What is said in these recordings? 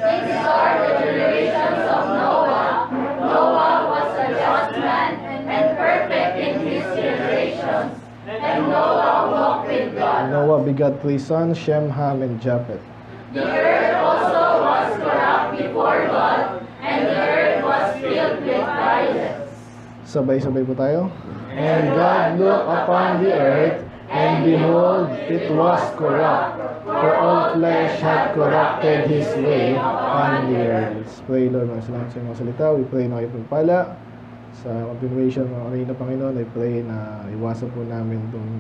These are the generations of Noah. Noah was a just man and perfect in his generations. And Noah walked with God. Noah begot 3 sons, Shem, Ham, and Japheth. The earth also was corrupt before God, and the earth was filled with violence. Sabay-sabay po tayo. And God looked upon the earth, and behold, it was corrupt, for all flesh had corrupted his way upon the earth. Let's pray, Lord, mga salamat sa inyong salita. We pray na kayo pagpala. Sa continuation ng kanina, Panginoon, I pray na iwasan po namin itong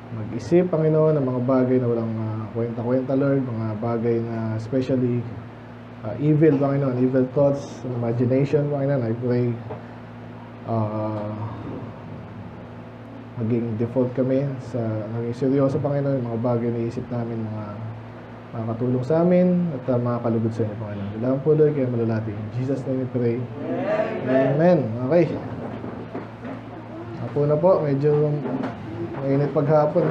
mag-isip, Panginoon, ng mga bagay na walang kwenta-kwenta, Lord, mga bagay na especially evil, Panginoon, evil thoughts, imagination, Panginoon. I pray maging default kami sa naging seryoso, Panginoon, mga bagay na isip namin, mga makakatulong sa amin at makakalugod sa inyo, Panginoon. Kailangan po, Lord, kayo malalati. In Jesus' name we pray. Amen. Okay. Ako na po, medyo mainit paghapon.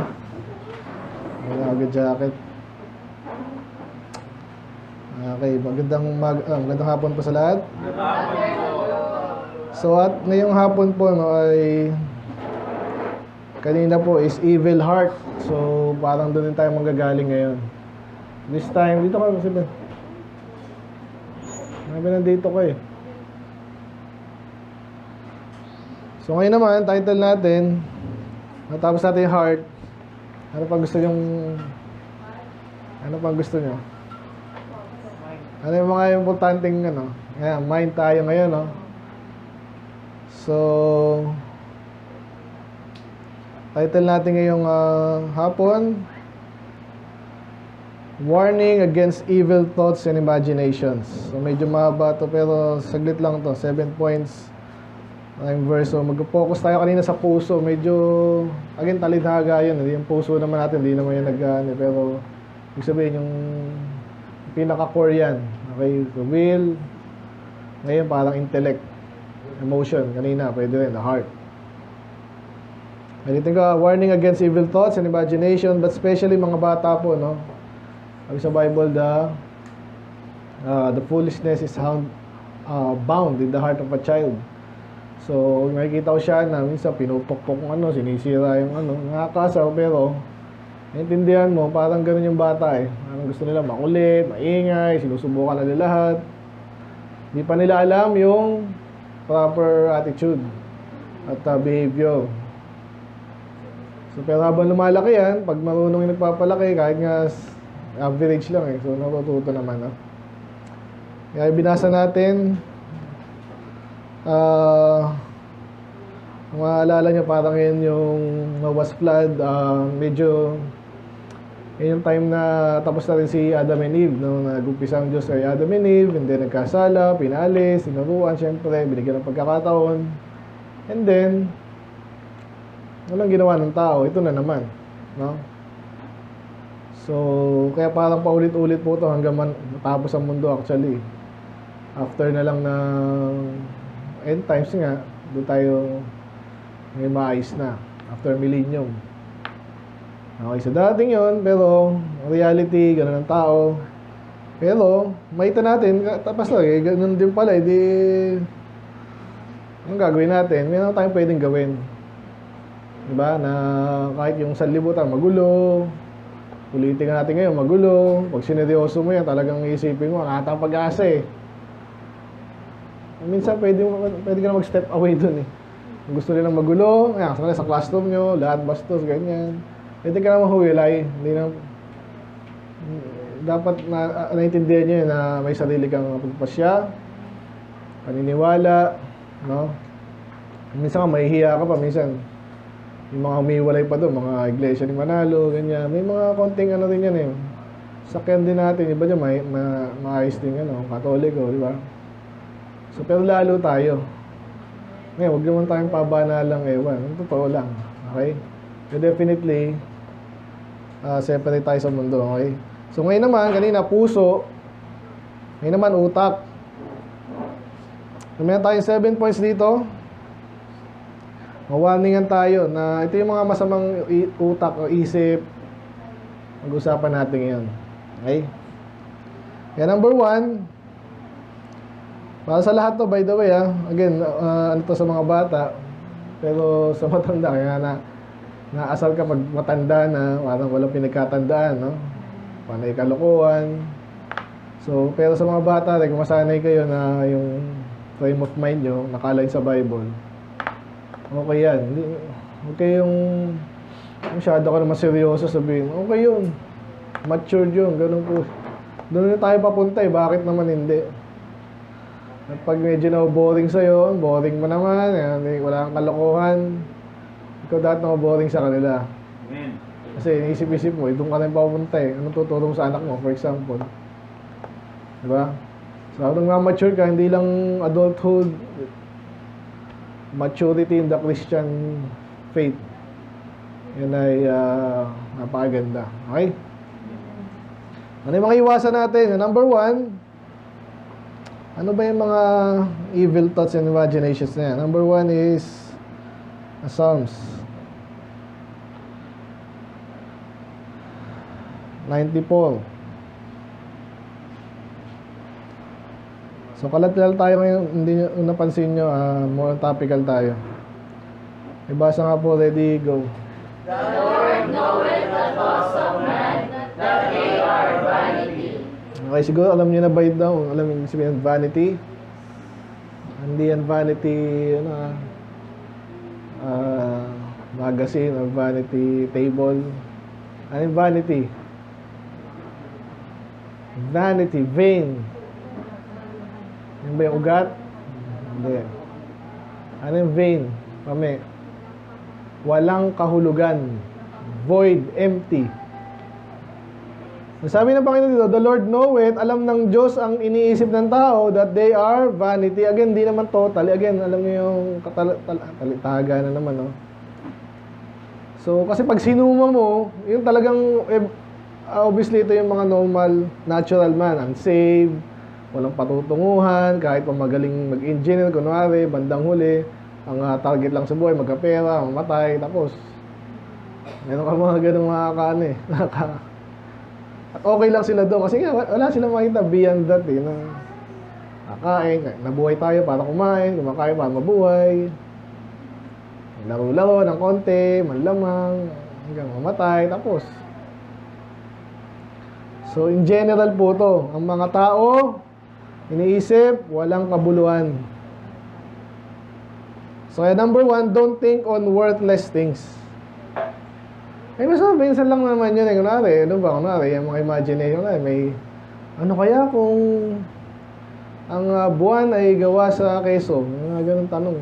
May jacket. Okay, magandang hapon po sa lahat. So at ngayong hapon po ay kanina po is evil heart. So parang doon din tayo manggagaling ngayon. This time, dito ka kasi ba? Nandito ko eh. So ngayon naman, title natin, natapos natin yung heart. Ano pang gusto nyo? Ano yung mga importanteng mind tayo ngayon, no? So title natin ngayong hapon, Warning Against Evil Thoughts and Imaginations. So medyo mahaba to pero saglit lang to, 7 points ang verse. So mag-focus tayo kanina sa puso. Medyo again talidhaga yun. Yung puso naman natin, hindi naman yan pero ibig sabihin yung pinaka-core yan. Okay, the will. Ngayon parang intellect, emotion. Kanina pwede rin, the heart. Ganito ka, warning against evil thoughts and imagination, but especially mga bata po, no? Sabi sa Bible, the foolishness is bound in the heart of a child. So, makikita ko siya na minsan pinupukpok ng sinisira yung nakakasaw, pero naintindihan mo, parang ganun yung bata eh. Parang gusto nila makulit, maingay, sinusubukan nila lahat. Hindi pa nila alam yung proper attitude at behavior. So, pero habang lumalaki yan, pag marunong yung nagpapalaki, kahit nga average lang eh. So, natututo naman, no? Kaya binasa natin, maalala nyo parang yun yung Noah's flood, medyo yun yung time na tapos na rin si Adam and Eve, no? Nag-umpisa ang Diyos kay Adam and Eve, and then nagkasala, pinalis, sinuruan, syempre, binigyan ng pagkakataon, and then walang ginawa ng tao, ito na naman, no? So, kaya parang paulit-ulit po ito hanggang matapos ang mundo actually. After na lang ng end times nga, doon tayo ngayon maayos na. After millennium. Okay, so dating yon, pero reality, gano'n ang tao. Pero, makita natin, tapos lang eh, gano'n din pala, di anong gagawin natin? May tayong pwedeng gawin. Diba? Na kahit yung sanlibutan, magulo. Ulitin natin ngayon, magulo. Pag sineryoso mo yan, talagang isipin mo, nakatang pag-asa eh. Minsan, pwede ka na mag-step away dun eh. Kung gusto nilang magulo, sa classroom nyo, lahat bastos, ganyan. Pwede ka na mahuwilay. Hindi na, dapat naintindihan nyo na may sarili kang pagpasya, paniniwala, no? Minsan ka, mahihiya ka pa, minsan. Yung mga humiwalay pa doon, mga iglesia ni Manalo, ganyan. May mga konting rin yan eh. Sakyan din natin, iba dyan, maayos din Katoliko, di ba? So, pero lalo tayo. Ngayon, huwag naman tayong pabanalang ewan. Totoo lang, okay? So, definitely, separate tayo sa mundo, okay? So, ngayon naman, kanina, puso. Ngayon naman, utak. Meron tayong 7 points dito. Mawarningan tayo na ito yung mga masamang utak o isip. Mag-usapan natin ngayon. Okay? Kaya number 1, para sa lahat to, by the way, again, ano to sa mga bata, pero sa matanda, kaya naasar ka pag matanda na, parang walang pinagkatandaan, no? Panay kalokohan. So, pero sa mga bata, kung masanay kayo na yung frame of mind nyo, nakaline sa Bible, okay yan. Okay yung masyado ka naman seryoso sabihin, okay yun. Matured yun, ganun po. Doon na tayo papunta bakit naman hindi? At pag medyo na boring sa'yo, boring mo naman, wala kang kalokohan, ikaw dapat na boring sa kanila. Amen. Kasi iniisip-isip mo, doon ka rin papunta Anong tuturo mo sa anak mo, for example? Diba? So, nung mature ka, hindi lang adulthood, maturity in the Christian faith. Yan ay napakaganda. Okay? Ano yung mga iwasan natin? Number 1, ano ba yung mga evil thoughts and imaginations na yan? Number 1 is Psalms 94. So, kalat-kalat tayo ngayon. Hindi nyo napansin nyo, more topical tayo. Ibasa nga po, ready, go. The Lord knoweth the thoughts of man, that they are vanity. Okay, siguro alam niyo na by now, alam niyo sabihin vanity. Hindi yan vanity, magazine or vanity table. Ano yung vanity? Vanity, vain. Yan ba yung ugat? Hindi. Ano yung vain? Pame. Walang kahulugan. Void, empty. Sabi ng Panginoon dito, the Lord knoweth, alam ng Diyos ang iniisip ng tao that they are vanity. Again, di naman totally. Again, alam niyo yung talitaga na naman, no? So, kasi pag sinuma mo, yung talagang, obviously, ito yung mga normal, natural man, unsaved, walang patutunguhan, kahit pa magaling mag-engineer, kunwari, bandang huli, ang target lang sa buhay, magkapera, mamatay, tapos, meron ka mga ganung nakaka at okay lang sila doon kasi nga wala silang makita beyond that na kakain, nabuhay tayo para kumain, kumakain para mabuhay, laro-laro ng konti, manlamang, hanggang mamatay, tapos. So in general po to, ang mga tao iniisip, walang kabuluhan. So kaya number 1, don't think on worthless things. Mas minsan lang naman yun kunwari, kunwari, yung mga imagination may, ano kaya kung ang buwan ay gawa sa keso? Ganun tanong.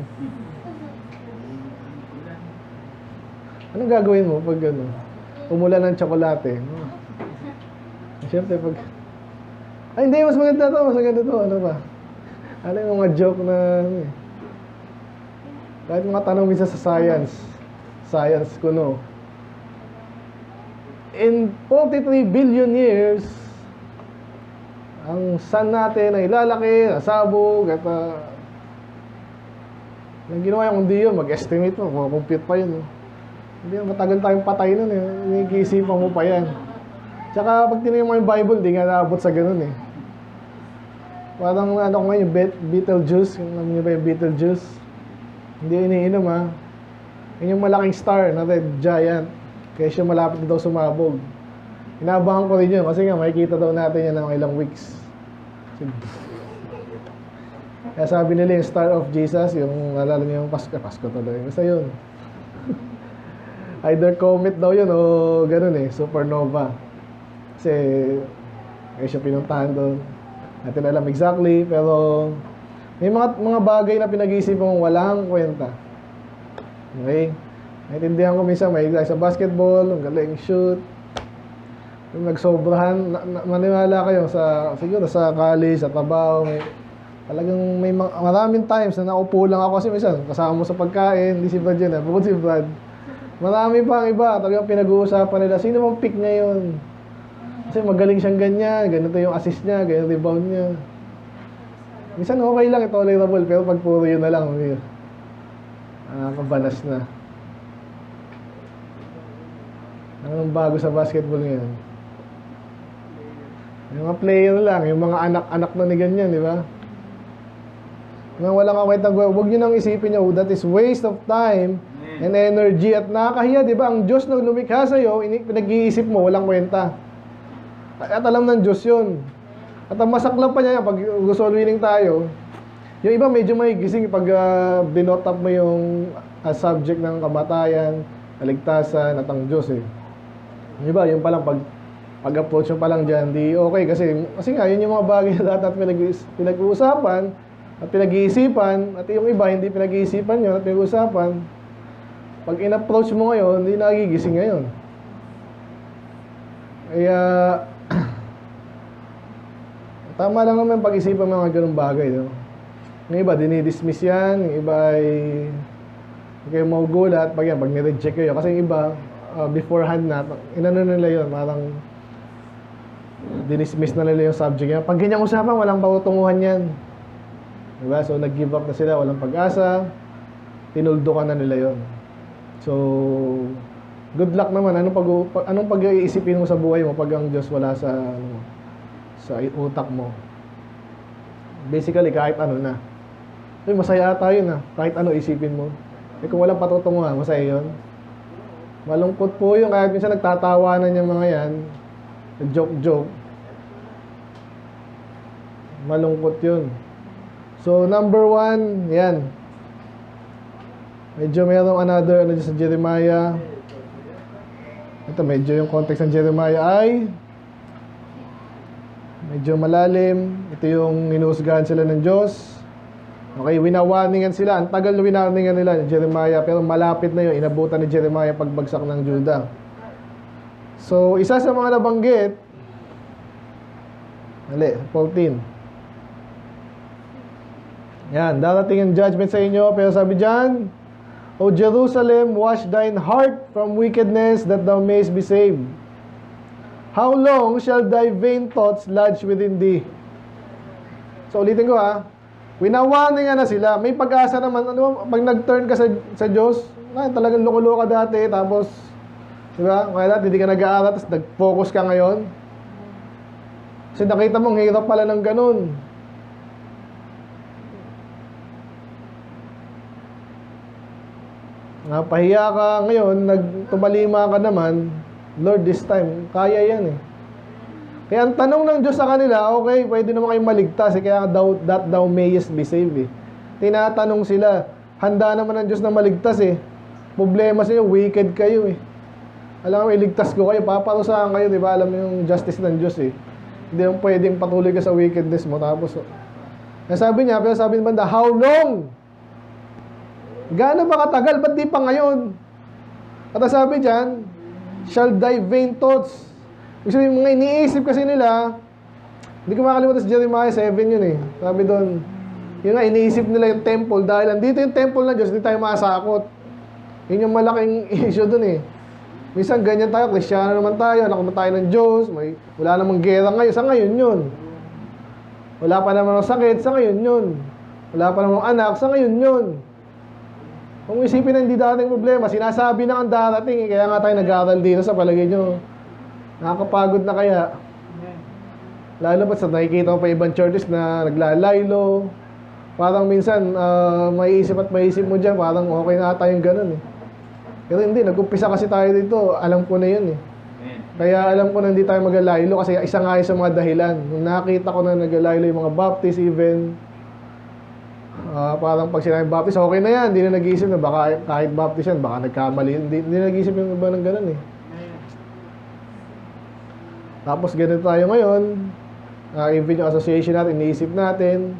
Anong gagawin mo pag umulan ng tsokolate? Siyempre pag, hindi, mas maganda to, ano ba? Ano yung mga joke na, kahit mga tanong minsan sa science kuno. In 43 billion years, ang sun natin ay lalaki, nasabog, at yung ginawa yung kundi yun, mag-estimate mo, compute pa yun. Hindi na matagal tayong patay nun Nag-iisipan mo pa yan. Tsaka pag tinignan mo yung Bible, di nga naabot sa ganun Parang ano ko ngayon, Betelgeuse, alam niyo ba yung Betelgeuse? Hindi iniinom Yun yung malaking star na red giant. Kaya siya malapit na daw sumabog. Inabangan ko rin yun kasi nga makikita daw natin yan ng ilang weeks. Kaya sabi nila yung Star of Jesus, yung nalala niyo yung Pasko tuloy. Basta yun. Either comet daw yun o ganun supernova. Kasi kaya siya pinuntahan doon. Natin alam exactly, pero may mga bagay na pinag-iisipan mong walang kwenta. Okay? Naintindihan ko minsan, may sa basketball, ang galing shoot. Yung nagsobrahan, maniwala kayo siguro sa college, sa trabaho, talagang may maraming times na naupo lang ako kasi minsan kasama mo sa pagkain, hindi si Brad yun bukod si Brad. Marami pa ang iba, talagang pinag-uusapan nila, sino mong pick ngayon? Kasi magaling siyang ganyan, ganito yung assist niya, ganyan rebound niya. Minsan okay lang, tolerable, pero pag puro yun na lang, kabanas na. Anong bago sa basketball ngayon? Yung mga player lang, yung mga anak-anak na ni ganyan, di ba? Nang walang kwenta, huwag nyo nang isipin nyo, that is waste of time and energy. At nakakahiya, di ba? Ang Diyos na lumikha sa'yo, pinag-iisip mo, walang kwenta. At alam ng Diyos yun. At ang masaklap pa niya, pag gusto winning tayo, yung iba medyo may gising pag binotap mo yung subject ng kamatayan, kaligtasan, at ang Diyos eh. Yung iba, yung palang pag-approach mo palang dyan, di okay. Kasi nga, yun yung mga bagay na dapat pinag-uusapan at pinag-iisipan, at yung iba, hindi pinag-iisipan yun at pinag-uusapan. Pag in-approach mo ngayon, hindi nagigising ngayon. Kaya, tama lang naman pag-isipan mga ganung bagay, no? Yung iba, dinidismiss yan. Yung iba ay hindi kayo magugulat. Pag nireject kayo. Kasi yung iba, beforehand na, inano nila yun, parang dinismiss na nila yung subject yan. Pag ganyang usapan, walang patutunguhan yan. Diba? So, nag-give up na sila, walang pag-asa. Tinuldukan na nila yon. So, good luck naman. Anong pag-iisipin mo sa buhay mo pag ang Diyos wala sa utak mo? Basically, kahit ano na. Masaya tayo na. Kahit ano isipin mo. Kung walang patutunguhan, masaya yun. Malungkot po yun. Kahit minsan nagtatawanan yung mga yan. Joke-joke. Malungkot yun. So, number 1, yan. Medyo mayroong another sa Jeremiah. Ito, medyo yung context ng Jeremiah ay medyo malalim. Ito yung hinuhusgahan sila ng Diyos. Okay, winawarningan sila. Ang tagal na winawarningan nila ni Jeremiah. Pero malapit na yun. Inabutan ni Jeremiah pagbagsak ng Judah. So, isa sa mga nabanggit, 14. Yan, darating ang judgment sa inyo. Pero sabi dyan, O Jerusalem, wash thine heart from wickedness, that thou mayest be saved. How long shall thy vain thoughts lodge within thee? So ulitin ko winawarning na sila. May pag-asa naman. Pag nag-turn ka sa Diyos, talagang loko-loko ka dati, tapos, di ba? Kaya dati hindi ka nag-aaral, tapos nag-focus ka ngayon. Kasi nakita mong hirap pala ng ganun. Napahiya ka ngayon, tumalima ka naman, Lord, this time, kaya yan eh. Kaya ang tanong ng Diyos sa kanila, okay, pwede naman kayong maligtas kaya that thou mayest be saved eh. Tinatanong sila, handa naman ng Diyos na maligtas eh. Problema sa inyo, wicked kayo eh. Alam mo, iligtas ko kayo, paparusahan kayo, di ba? Alam mo yung justice ng Diyos eh. Hindi mo pwedeng patuloy ka sa wickedness mo, tapos, sabi niya, pero sabi ng banda, how long? Gaano ba katagal? Ba't di pa ngayon? At sabi dyan, shall thy vain thoughts. Ibig sabihin, mga iniisip kasi nila, hindi ko makalimutan sa Jeremiah 7 yun eh. Sabi doon, yun nga, iniisip nila yung temple dahil andito yung temple ng Diyos, hindi tayo masakot. Yun yung malaking issue doon eh. Minsan ganyan tayo, Kristiyano naman tayo, anak naman tayo ng Diyos, wala namang gera ngayon. Sa ngayon yun. Wala pa naman ng sakit, sa ngayon yun. Wala pa namang anak, sa ngayon yun. Kung isipin na hindi dating problema, sinasabi na ang darating, kaya nga tayo nag-aaral dito sa palagay nyo. Nakakapagod na kaya. Lalo pa sa nakikita ko pa ibang churches na naglalaylo. Parang minsan, maiisip mo dyan, parang okay na ata yung ganun eh. Pero hindi, nag-umpisa kasi tayo dito, alam ko na yun eh. Kaya alam ko na hindi tayo maglalaylo kasi isa nga yun sa mga dahilan. Nung nakita ko na naglalaylo yung mga Baptist even, parang pag sinabi Baptist, okay na yan. Hindi na nag-iisip na baka kahit Baptist yan, baka nagkamali. Hindi na nag-iisip yung iba ng ganun eh. Tapos ganito tayo ngayon. Even yung association natin, iniisip natin.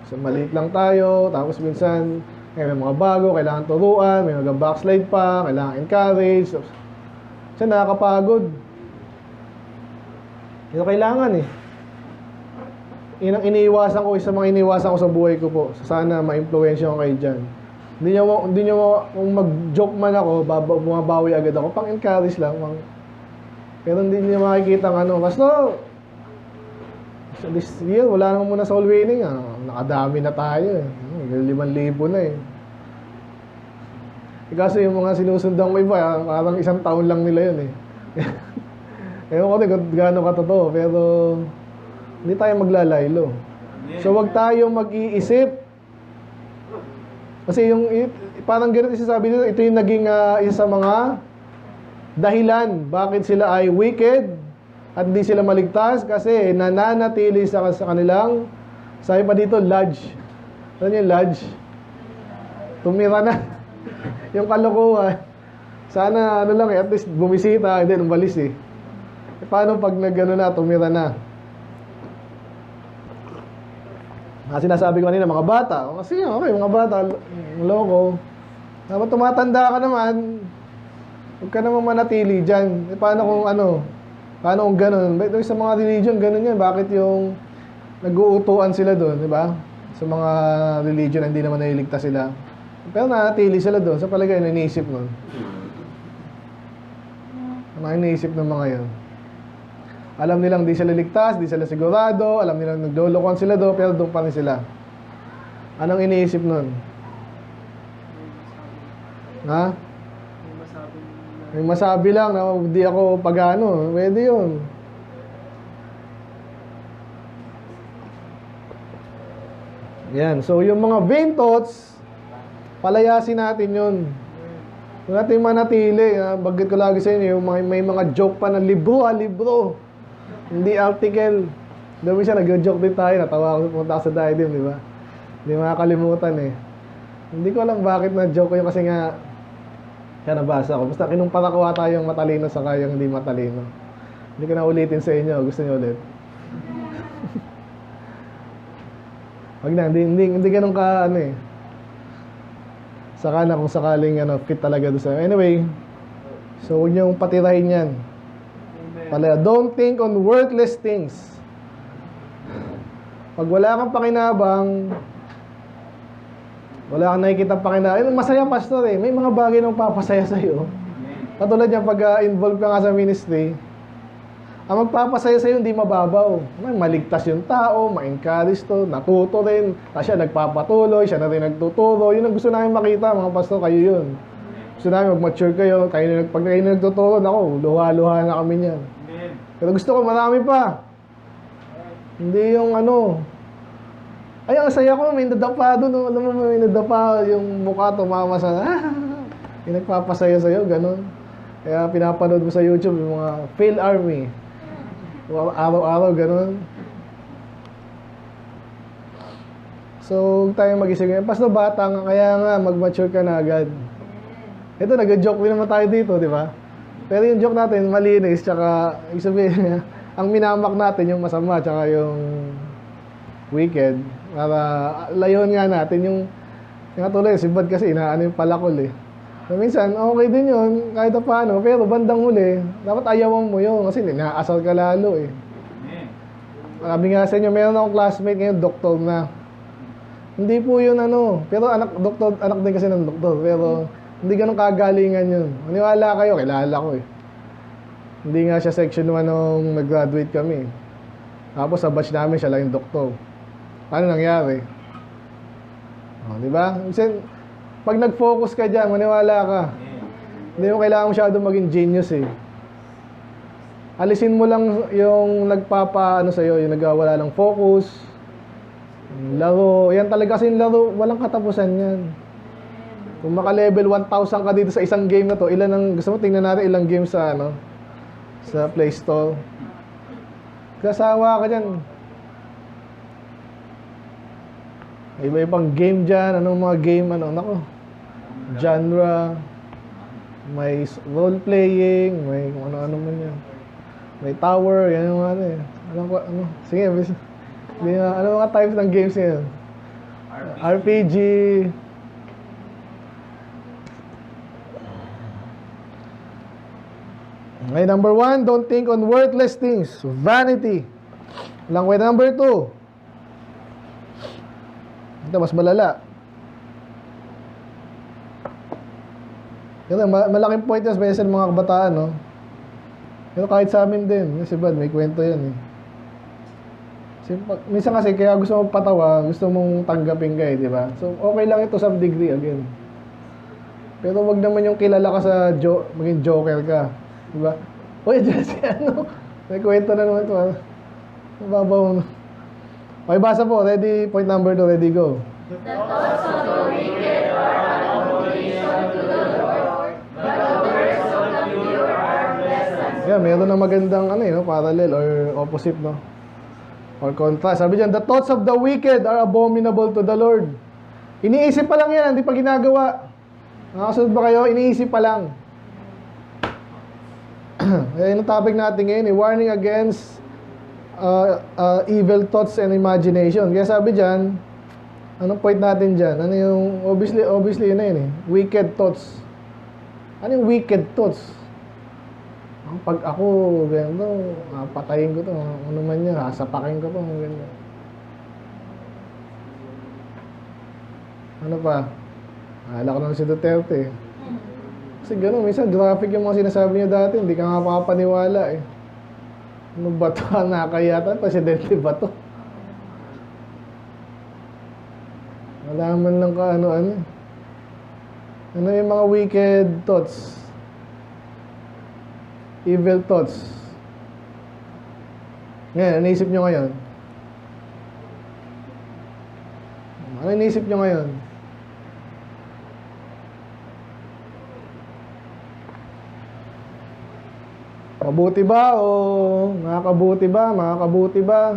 So maliit lang tayo. Tapos minsan, may mga bago, kailangan turuan. May mga backslide pa, kailangan encourage. Kasi nakakapagod. Ito kailangan eh. Yun ang iniiwasan ko, isa mga iniiwasan ko sa buhay ko po. Sana ma-influensya ko kayo dyan. Hindi nyo kung mag-joke man ako, bumabawi agad ako. Pang-encourage lang. Pero hindi nyo makikita ng ano. Pastor, this year, wala naman muna soul winning. Nakadami na tayo eh. 5,000 na eh. Kasi yung mga sinusundan ko iba, parang 1 taon lang nila yun eh. Ewan ko kung gaano katotoo, pero hindi tayo maglalaylo. So, wag tayong mag-iisip. Kasi parang ganito sabi nila, ito yung naging isa sa mga dahilan bakit sila ay wicked at hindi sila maligtas kasi nananatili sa kanilang, sabi pa dito, lodge. Ano yung lodge? Tumira na. Yung kalokohan. Sana ano lang at least bumisita, hindi umalis eh. Paano pag nagano na, tumira na? Sinasabi ko kanina, mga bata. Kasi okay, mga bata, loko. Dapat tumatanda ka naman, huwag ka naman manatili dyan. Paano kung paano kung ganun? Sa mga religion, ganun yan. Bakit yung nag-uutuan sila doon, di ba? Sa mga religion, hindi naman naliligtas sila. Pero nanatili sila doon. Sa palagay, iniisip nun. Ano iniisip ng mga yun? Alam nilang di sila ligtas, di sila sigurado, alam nilang naglolokohan sila doon, pero doon pa rin sila. Anong iniisip nun? Ha? May masabi lang na hindi ako pagano. Pwede yun. Yan. So, yung mga vain thoughts, palayasin natin yun. Huwag natin manatili. Bagit ko lagi sa inyo, may mga joke pa na libro. Hindi article. Dami siya, nag-joke din tayo. Natawa ako pumunta sa Diadem, di ba? Hindi makakalimutan eh. Hindi ko alam bakit na-joke ko yun kasi nga kaya nabasa ko. Basta kinumpara ko ata yung matalino sa kayang hindi matalino. Hindi ko na ulitin sa inyo. Gusto niyo ulit? Wag na, hindi ganun ka Saka na kung sakaling fit talaga doon sa. Anyway, so huwag niyong patirahin yan. Don't think on worthless things. Pag wala kang pakinabang, wala kang nakikita pakinabang, masaya pastor eh. May mga bagay na magpapasaya sa'yo. Katulad niya pag-involve ka nga sa ministry, ang magpapasaya sa'yo hindi mababaw. Maligtas yung tao, ma-encourage to, natuto rin. Tapos siya nagpapatuloy, siya na rin nagtuturo. Yun ang gusto namin makita, mga pastor, kayo yun. Gusto namin mag-mature kayo. Pag kayo nagtuturo, ako, luha-luha na kami niyan. Pero gusto ko marami pa. Hindi yung ay, ang saya ko, may nadapa doon. Alam mo, may nadapa yung mukha tumama sa yung nagpapasaya sa'yo, ganun. Kaya pinapanood mo sa YouTube yung mga fail army. Araw-araw, ganun. So, tayo mag-isip ngayon. Pastor, bata nga, kaya nga, mag-mature ka na agad. Ito, nag-joke din naman tayo dito, di ba? Pero yung joke natin, malinis, tsaka, sabihin, ang minamak natin yung masama, tsaka yung wicked. Para layon nga natin yung tuloy, si Bad kasi inaano yung palakol eh. So, minsan, okay din yun, kahit paano, pero bandang huli, dapat ayawan mo yun, kasi ninaasal ka lalo eh. Sabi nga sa inyo, meron akong classmate ngayon, doktor na. Hindi po yun pero anak din kasi ng doktor, pero hindi ganun kagalingan yun. Maniwala kayo, kilala ko eh. Hindi nga siya section 1 nung nag-graduate kami. Tapos sa batch namin, siya lang yung doktor. Paano nangyari? Di ba? Kasi, pag nag-focus ka dyan, maniwala ka. Hindi mo kailangan masyadong maging genius eh. Alisin mo lang yung sa'yo, yung nagwawala ng focus, laro. Yan talaga kasi yung laro, walang katapusan yan. Kung maka-level 1,000 ka dito sa isang game na to, gusto mo tingnan natin ilang games sa sa Play Store. Kasawa ka dyan. Iba-ibang game dyan, anong mga game, genre, may role-playing, may kung ano-ano man yan. May tower, yan yung sige, ano mga types ng games yan? RPG. Okay, number 1, don't think on worthless things. Vanity. Language number 2. Ito, mas malala. Ito, malaking point yan, especially mga kabataan, no? Pero kahit sa amin din, si Bad, may kwento yan, eh. Minsan kasi, kaya gusto mong patawa, gusto mong tanggapin ka, di ba? So, okay lang ito some degree, again. Pero wag naman yung kilala ka sa maging joker ka. Diba? Uy, dyan si May kwento na naman ito. Mababaw. Okay, basa po. Ready? Point number 2. Ready, go. The thoughts of the wicked are an abomination to the Lord, but the words of the pure are pleasant. Yeah, meron na magandang parallel or opposite, no? Or contrast. Sabi dyan, the thoughts of the wicked are abominable to the Lord. Iniisip pa lang yan, hindi pa ginagawa. Nakasunod ba kayo? Iniisip pa lang. Yung topic natin ngayon, warning against evil thoughts and imagination. Kaya sabi dyan, anong point natin dyan? Ano yung, obviously yun na yun wicked thoughts. Ano yung wicked thoughts? Pag ako, ganito, patayin ko to. Ano man yan, sasapakin ko to. Ganito. Ano pa? Alam ko naman si Duterte. Kasi gano'n, minsan graphic yung mga sinasabi niya dati, hindi ka nga makapaniwala eh. Ano ba ito? Nakakayatan? Presidente ba ito? Malaman lang ka ano-ano. Ano yung mga wicked thoughts? Evil thoughts. Ngayon, ano inisip nyo ngayon? Ano inisip nyo ngayon? Mabuti ba o makakabuti ba? Makakabuti ba?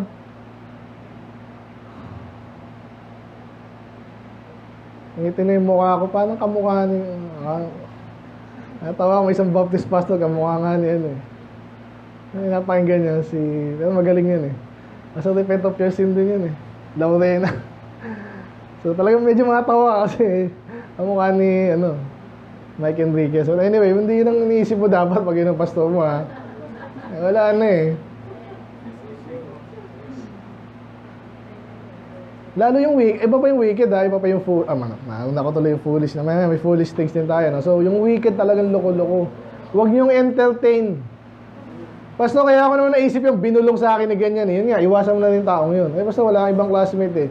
Ngitin na yung mukha ko. Paano kamukha niyo? Natawa ko isang Baptist pastor, kamukha nga niya yun eh. Napakinggan niya si... Pero magaling yun eh. Nasa Repent of Your Sin din yun eh. Laurena. So talagang medyo matawa kasi kamukha ni Mike Enriquez. So anyway, hindi yun ang iniisip mo dapat pag yun ang pastor mo ha. Wala na eh. Lalo yung iba pa yung wicked ha, iba pa yung nauna ko tuloy yung foolish na. May foolish things din tayo, no? So yung wicked talagang loko-loko. Huwag niyong entertain. Pastor, kaya ako naman naisip yung binulong sa akin na ganyan eh. Yun nga, iwasan mo na rin taong yun. Eh basta wala kang ibang classmate eh.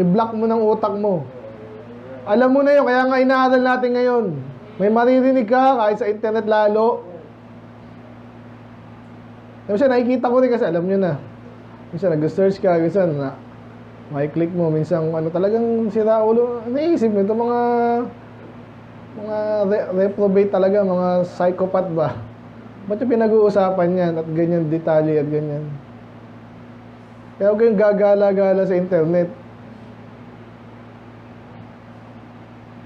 I-block mo ng utak mo. Alam mo na yun, kaya nga inaaral natin ngayon. May maririnig ka kahit sa internet lalo. Minsan nakikita ko rin kasi alam nyo na. Minsan nag-search ka, minsan click mo, minsan talagang sira ulo. Naisip mo ito mga reprobate talaga, mga psychopath ba? Ba't yung pinag-uusapan yan at ganyan detalye at ganyan? Kaya huwag kayong gagala-gala sa internet.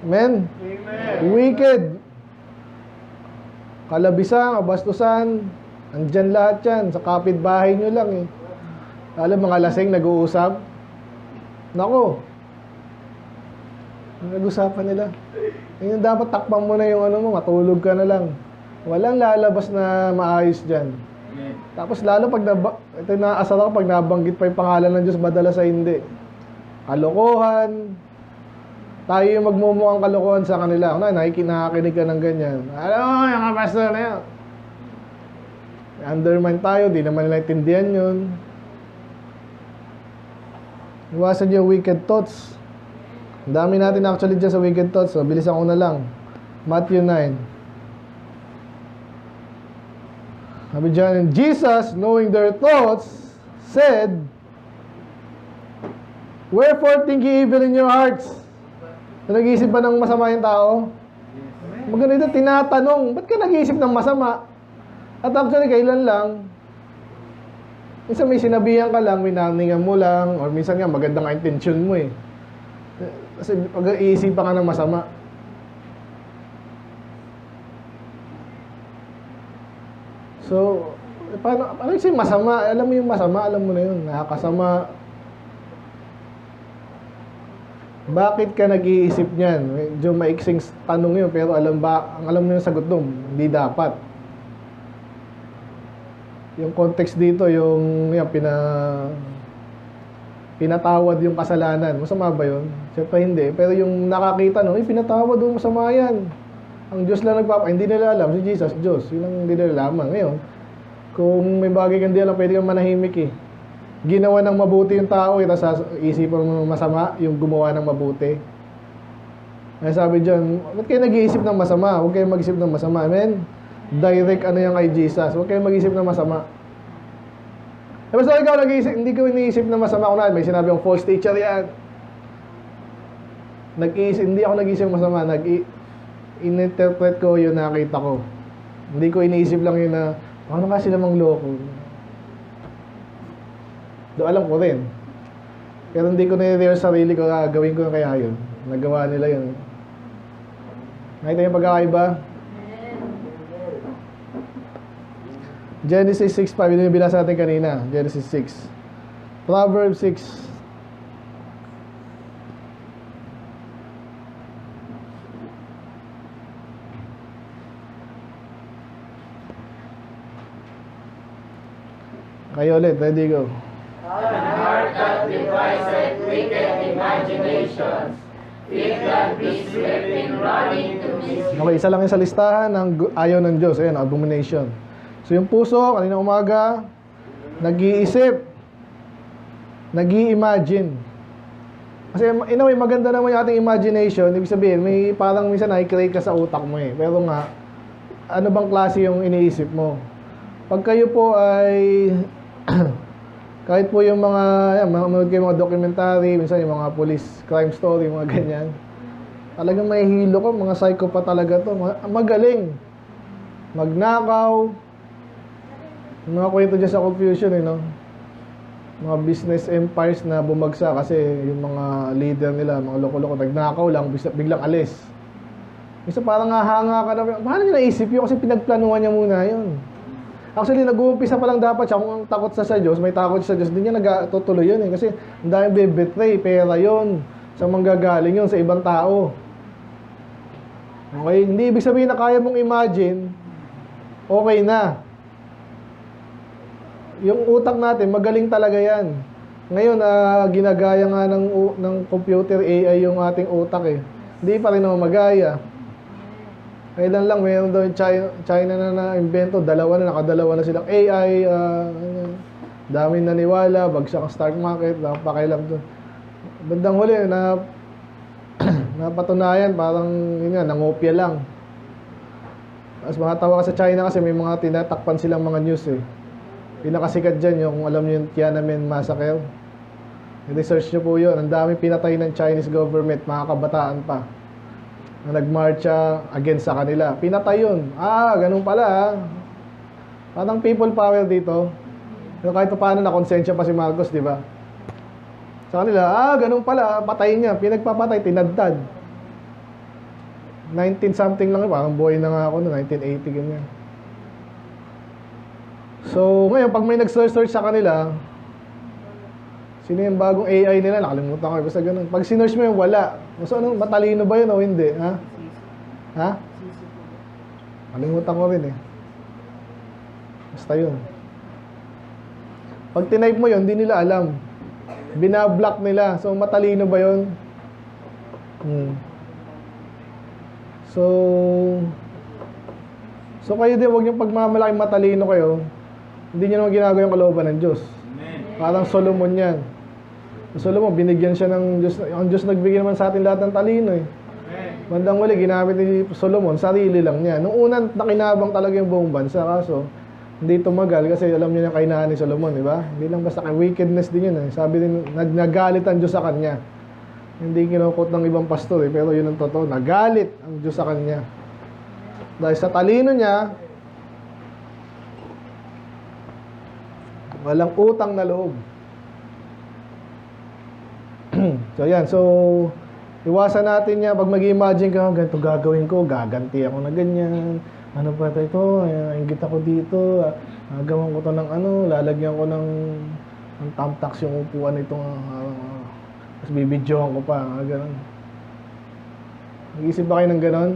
Amen? Amen. Wicked. Kalabisan, kabastusan, andyan lahat yan. Sa kapitbahay nyo lang eh. Alam, mga lasing nag-uusap. Nako. Nag-usapan nila. Yung dapat takpan mo na yung mo, matulog ka na lang. Walang lalabas na maayos dyan. Tapos lalo pag ito yung naaasar ako pag nabanggit pa yung pangalan ng Diyos, madalas sa hindi. Kalokohan. Tayo yung magmumukhang kalokohan sa kanila. Nakikinig ka ng ganyan. Alam mo, yung mga pastor na yan. Undermine tayo, di naman nila intindihan yun. Iwasan yung wicked thoughts. Ang dami natin actually dyan sa wicked thoughts. So, bilisan ko na lang. Matthew 9. Sabi dyan, Jesus, knowing their thoughts, said, wherefore think ye evil in your hearts? So, nag-iisip ba ng masama yung tao? Maganda ito, tinatanong, ba't ka nag-iisip ng masama? At actually, kailan lang, minsan may sinabihan ka lang, minaningan mo lang, or minsan nga maganda nga intention mo eh. Kasi pag-iisipan ka ng masama. So, paano kasi masama? Alam mo yung masama, alam mo na yun, nakakasama. Bakit ka nag-iisip niyan? Medyo maiksing tanong yun, pero alam mo yung sagot doon, hindi dapat. Yung context dito, yung pinatawad yung kasalanan. Masama ba yun? Siyempre hindi. Pero yung nakakita no, pinatawad yung masama yan. Ang Diyos lang hindi nila alam. Si Jesus, Diyos. Yun ang hindi nila alam. Ngayon, kung may bagay kang di alam, pwede kang manahimik eh. Ginawa ng mabuti yung tao, tapos isipan mo masama, yung gumawa ng mabuti. Kaya sabi dyan, ba't kayo nag-iisip ng masama? Huwag kayo mag-isip ng masama. Amen? Direct yan kay Jesus. Huwag kayo mag-isip ng masama. Basta ikaw nag-iisip, hindi ko iniisip na masama ko na, may sinabi akong false teacher yan. Hindi ako nag-iisip masama, in-interpret ko yung nakita ko. Hindi ko iniisip lang yun na, ano nga sila mang loko. Alam ko rin. Pero hindi ko na-realize sarili ko, gawin ko na kaya yun. Nagawa nila yun. Nakita yung pagkakaiba? Genesis 6:5, yun yung binasa natin kanina. Genesis 6. Proverbs 6. Kayo ulit, ready, go. An heart that deviseth wicked imaginations, feet that be swift in running to mischief. Okay, isa lang yung sa listahan ng ayaw ng Diyos. Ayan, abomination. So yung puso, kanina umaga, nag-iisip, nag-i-imagine. Kasi in a way, maganda naman yung ating imagination. Ibig sabihin, may parang minsan nakikreate ka sa utak mo eh. Pero nga, ano bang klase yung iniisip mo? Pag kayo po ay kahit po yung mga manood kayo mga documentary, minsan yung mga police crime story, mga ganyan, talagang may hilo ko, mga psychopath talaga to. Magaling magnakaw, mga kwento dyan sa Confucian, mga business empires na bumagsak kasi yung mga leader nila, mga loko-loko, nagnakaw lang, biglang alis. Minsan parang hanga ka na, paano niya naisip yun? Kasi pinagplanuhan niya muna yun. Actually, nag-uumpisa pa lang dapat siya, kung ang takot sa Diyos, may takot sa Diyos, hindi niya nagtutuloy yun eh. Kasi ang daming bebetray, pera yun, sa manggagaling yun, sa ibang tao. Okay, hindi ibig sabihin na kaya mong imagine, okay na. Yung utak natin, magaling talaga yan. Ngayon, ginagaya nga ng computer AI yung ating utak eh. Hindi pa rin naman magaya. Kailan lang, mayroon daw yung China na na-invento, nakadalawa na silang AI, daming naniwala, bagsak ang stock market, pakailang doon. Bandang huli, napatunayan, parang, yun nga, nangopya lang. Tapos makatawa ka sa China kasi may mga tinatakpan silang mga news eh. Pinakasikat dyan yung, alam nyo yung Tiananmen Massacre. I-research nyo po yun, ang dami pinatay ng Chinese government, mga kabataan pa. Na nagmarcha against sa kanila. Pinatay yun. Ganun pala. Parang people power dito. Pero kahit pa paano nakonsensya pa si Marcos, di ba? Sa kanila, ganun pala. Patayin niya. Pinagpapatay, tinadtad. 19 something lang. Parang boy na nga ako no, 1980 ganyan. So, ngayon, pag may nag-search sa kanila, sino yung bagong AI nila? Nakalimutan ko. Basta ganun. Pag sinearch mo yung wala. So, matalino ba yun o hindi? Ha? Nakalimutan ko rin eh. Basta yun. Pag tinype mo yun, hindi nila alam. Binablock nila. So, matalino ba yun? So, kayo din, huwag niyong pagmamalaking matalino kayo. Hindi niyo naman ginagawa yung kalooban ng Diyos. Parang Solomon yan. Solomon, binigyan siya ng Diyos. Ang Diyos nagbigay naman sa atin lahat ng talino eh. Bandang huli, ginamit ni Solomon, sarili lang niya. Nung unang nakinabang talaga yung buong bansa, kaso hindi tumagal kasi alam niyo yung kainahan ni Solomon, di ba? Hindi lang basta wickedness din yun eh. Sabi din, nagalit ang Diyos sa kanya. Hindi kinukot ng ibang pastor eh, pero yun ang totoo. Nagalit ang Diyos sa kanya. Dahil sa talino niya, walang utang na loob. So yan, so iwasan natin niya pag mag-imagine ka, ganito gagawin ko, gaganti ako na ganyan. Ano pa ito? Inggit ako dito. Gawin ko to ng lalagyan ko ng thumbtacks yung upuan nitong tapos bibidyohan ko pa, gano'n. Nag-isip ba kayo ng gano'n?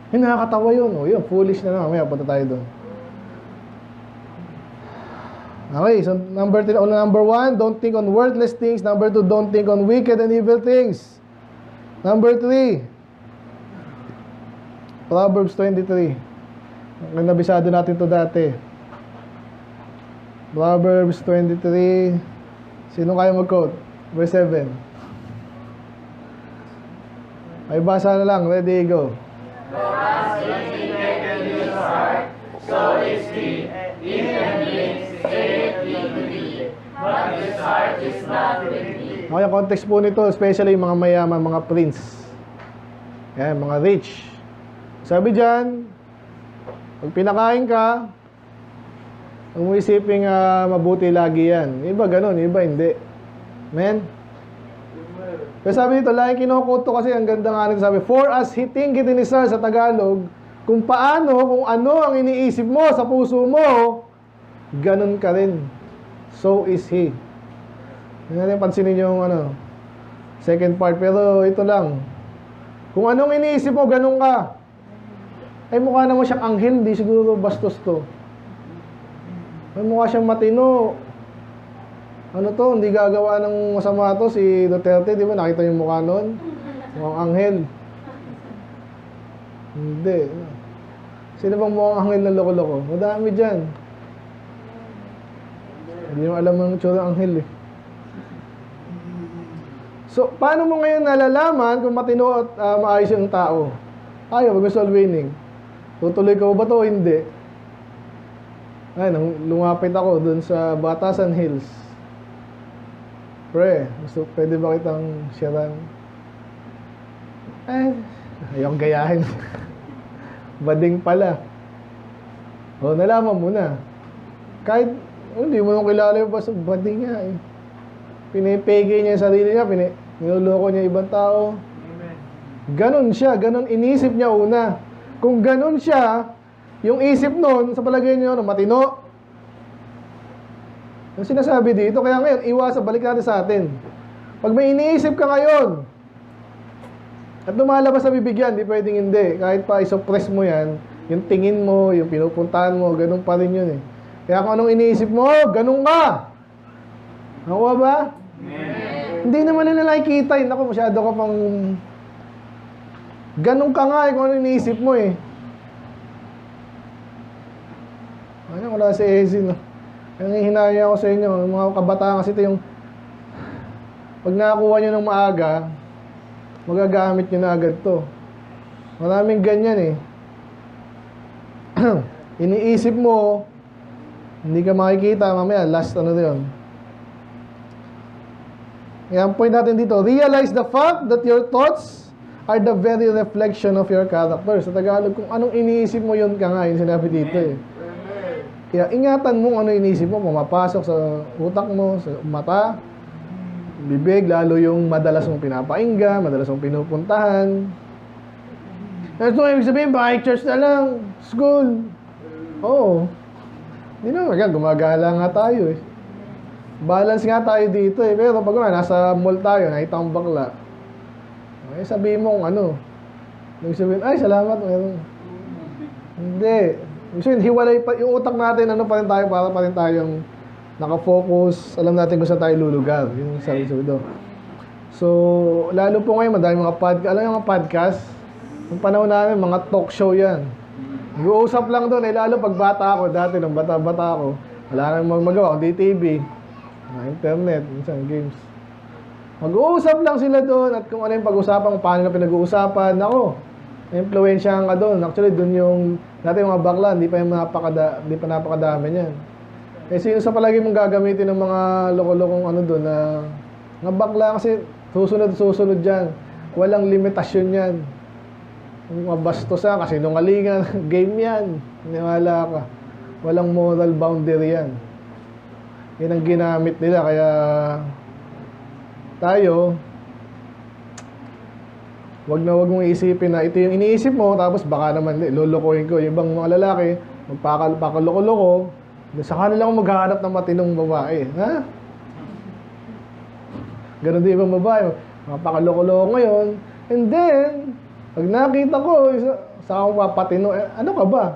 Nakakatawa yun. Yun, foolish na naman. May punta tayo doon. Okay, so number 1, don't think on worthless things. Number 2, don't think on wicked and evil things. Number 3, Proverbs 23. Nabisado natin to dati. Proverbs 23. Sino kaya mag-quote? Verse 7. Ay, basa na lang. Ready, go. For as he thinketh in his heart, So is he. Even lips say it eagerly, but his heart is not with me. Okay, yung context po nito, especially yung mga mayaman, mga prince. Yan, mga rich. Sabi dyan, pag pinakain ka, ang mo isipin mabuti lagi yan. Iba ganun, iba hindi. Amen? Pero sabi dito, lagi kinukuto kasi ang ganda nga nito. Sabi, for as hiting kitinisar sa Tagalog, kung paano, kung ano ang iniisip mo sa puso mo, ganun ka rin. So is he. Hindi natin pansinin yung second part. Pero ito lang. Kung anong iniisip mo, ganun ka. Ay mukha naman siyang anghel, di siguro bastos to. Ay mukha siyang matino. Ano to, hindi gagawa ng masama to si Duterte, di ba? Nakita yung mukha nun? Mukhang anghel. Hindi. Sino bang mukhang anghel na loko-loko? Madami dyan. Hindi mo alam ang itsura ng anghel eh. So, paano mo ngayon nalalaman kung matino at maayos yung tao? Ayaw, mag-soul winning. Tutuloy ka ba to o hindi? Ay, lumapit ako dun sa Batasan Hills. Pre, pwede ba kitang sharean? Ayaw gayahin. Bading pala. O, nalaman mo na. Kahit, hindi mo nung kilala yung bading niya eh. Pinipigay niya yung sarili niya, niloloko niya ibang tao. Amen. Ganon siya, ganon inisip niya una. Kung ganon siya, yung isip nun, sa palagay niyo, matino. Yung sinasabi dito, kaya ngayon, iwasan, balik natin sa atin. Pag may iniisip ka ngayon, at lumalabas sa bibigyan, di pwedeng hindi. Kahit pa isuppress mo yan, yung tingin mo, yung pinupuntahan mo, ganun pa rin yun eh. Kaya kung anong iniisip mo, ganun ka. Nakuha ba? Amen. Hindi naman nila nakikita. Naku, masyado ka pang... Ganun ka nga eh, kung ano iniisip mo eh. Ano, wala si Ezzy, no? Ang hihinaya ko sa inyo, mga kabataan kasi ito yung... Pag nakakuha nyo ng maaga, magagamit nyo na agad to. Maraming ganyan eh. Iniisip mo, hindi ka makikita, mamaya, last ano yun. Kaya ang point natin dito, realize the fact that your thoughts are the very reflection of your character. Sa Tagalog, kung anong iniisip mo yun ka nga, yung sinabi dito eh. Kaya ingatan mo kung ano iniisip mo, pumapasok sa utak mo, sa mata, bibig, lalo yung madalas mong pinapaingga, madalas mong pinupuntahan. Ito ibig sabihin, baka church na lang, school. Oo. Hindi na, gumagala nga tayo eh. Balance nga tayo dito eh. Pero pag nasa mall tayo, nakita kong bakla. Ay, sabihin mo kung ano. Ibig sabihin, ay, salamat. Meron. Hindi. Ibig sabihin, hiwalay pa, yung utak natin, ano pa rin tayo, para pa rin tayong nakafocus. Alam natin kung saan tayo lulugar. Yun yung sabi doon. So, lalo po ngayon, madami mga podcast. Alam yung mga podcast? Yung panahon namin, mga talk show yan. Nag-uusap lang doon. Eh, lalo pag bata ako, dati nung bata-bata ako, wala nang magawa, kundi TV. Internet, minsan games. Mag-uusap lang sila doon at kung ano yung pag-usapan, kung paano na pinag-uusapan. Ako, influensyahan ka doon. Actually, doon yung dati mga bakla, hindi pa napakadami niyan. Kasi yung sa palagi mong gagamitin ng mga loko-lokong ano doon na mga bakla kasi susunod dyan. Walang limitasyon yan. Yung mga bastosa, kasi nungalingan, game yan. Niwala ka. Walang moral boundary yan. Yan ang ginamit nila, kaya tayo, wag mong isipin na ito yung iniisip mo, tapos baka naman, lulukohin ko. Yung ibang mga lalaki, magpakaloko-loko, sa kanila ko maghahanap ng matinong babae. Ha? Ganon din ibang babae, magpakaloko-loko ngayon, and then, pag nakita ko, sa akong papatino, ano ka ba?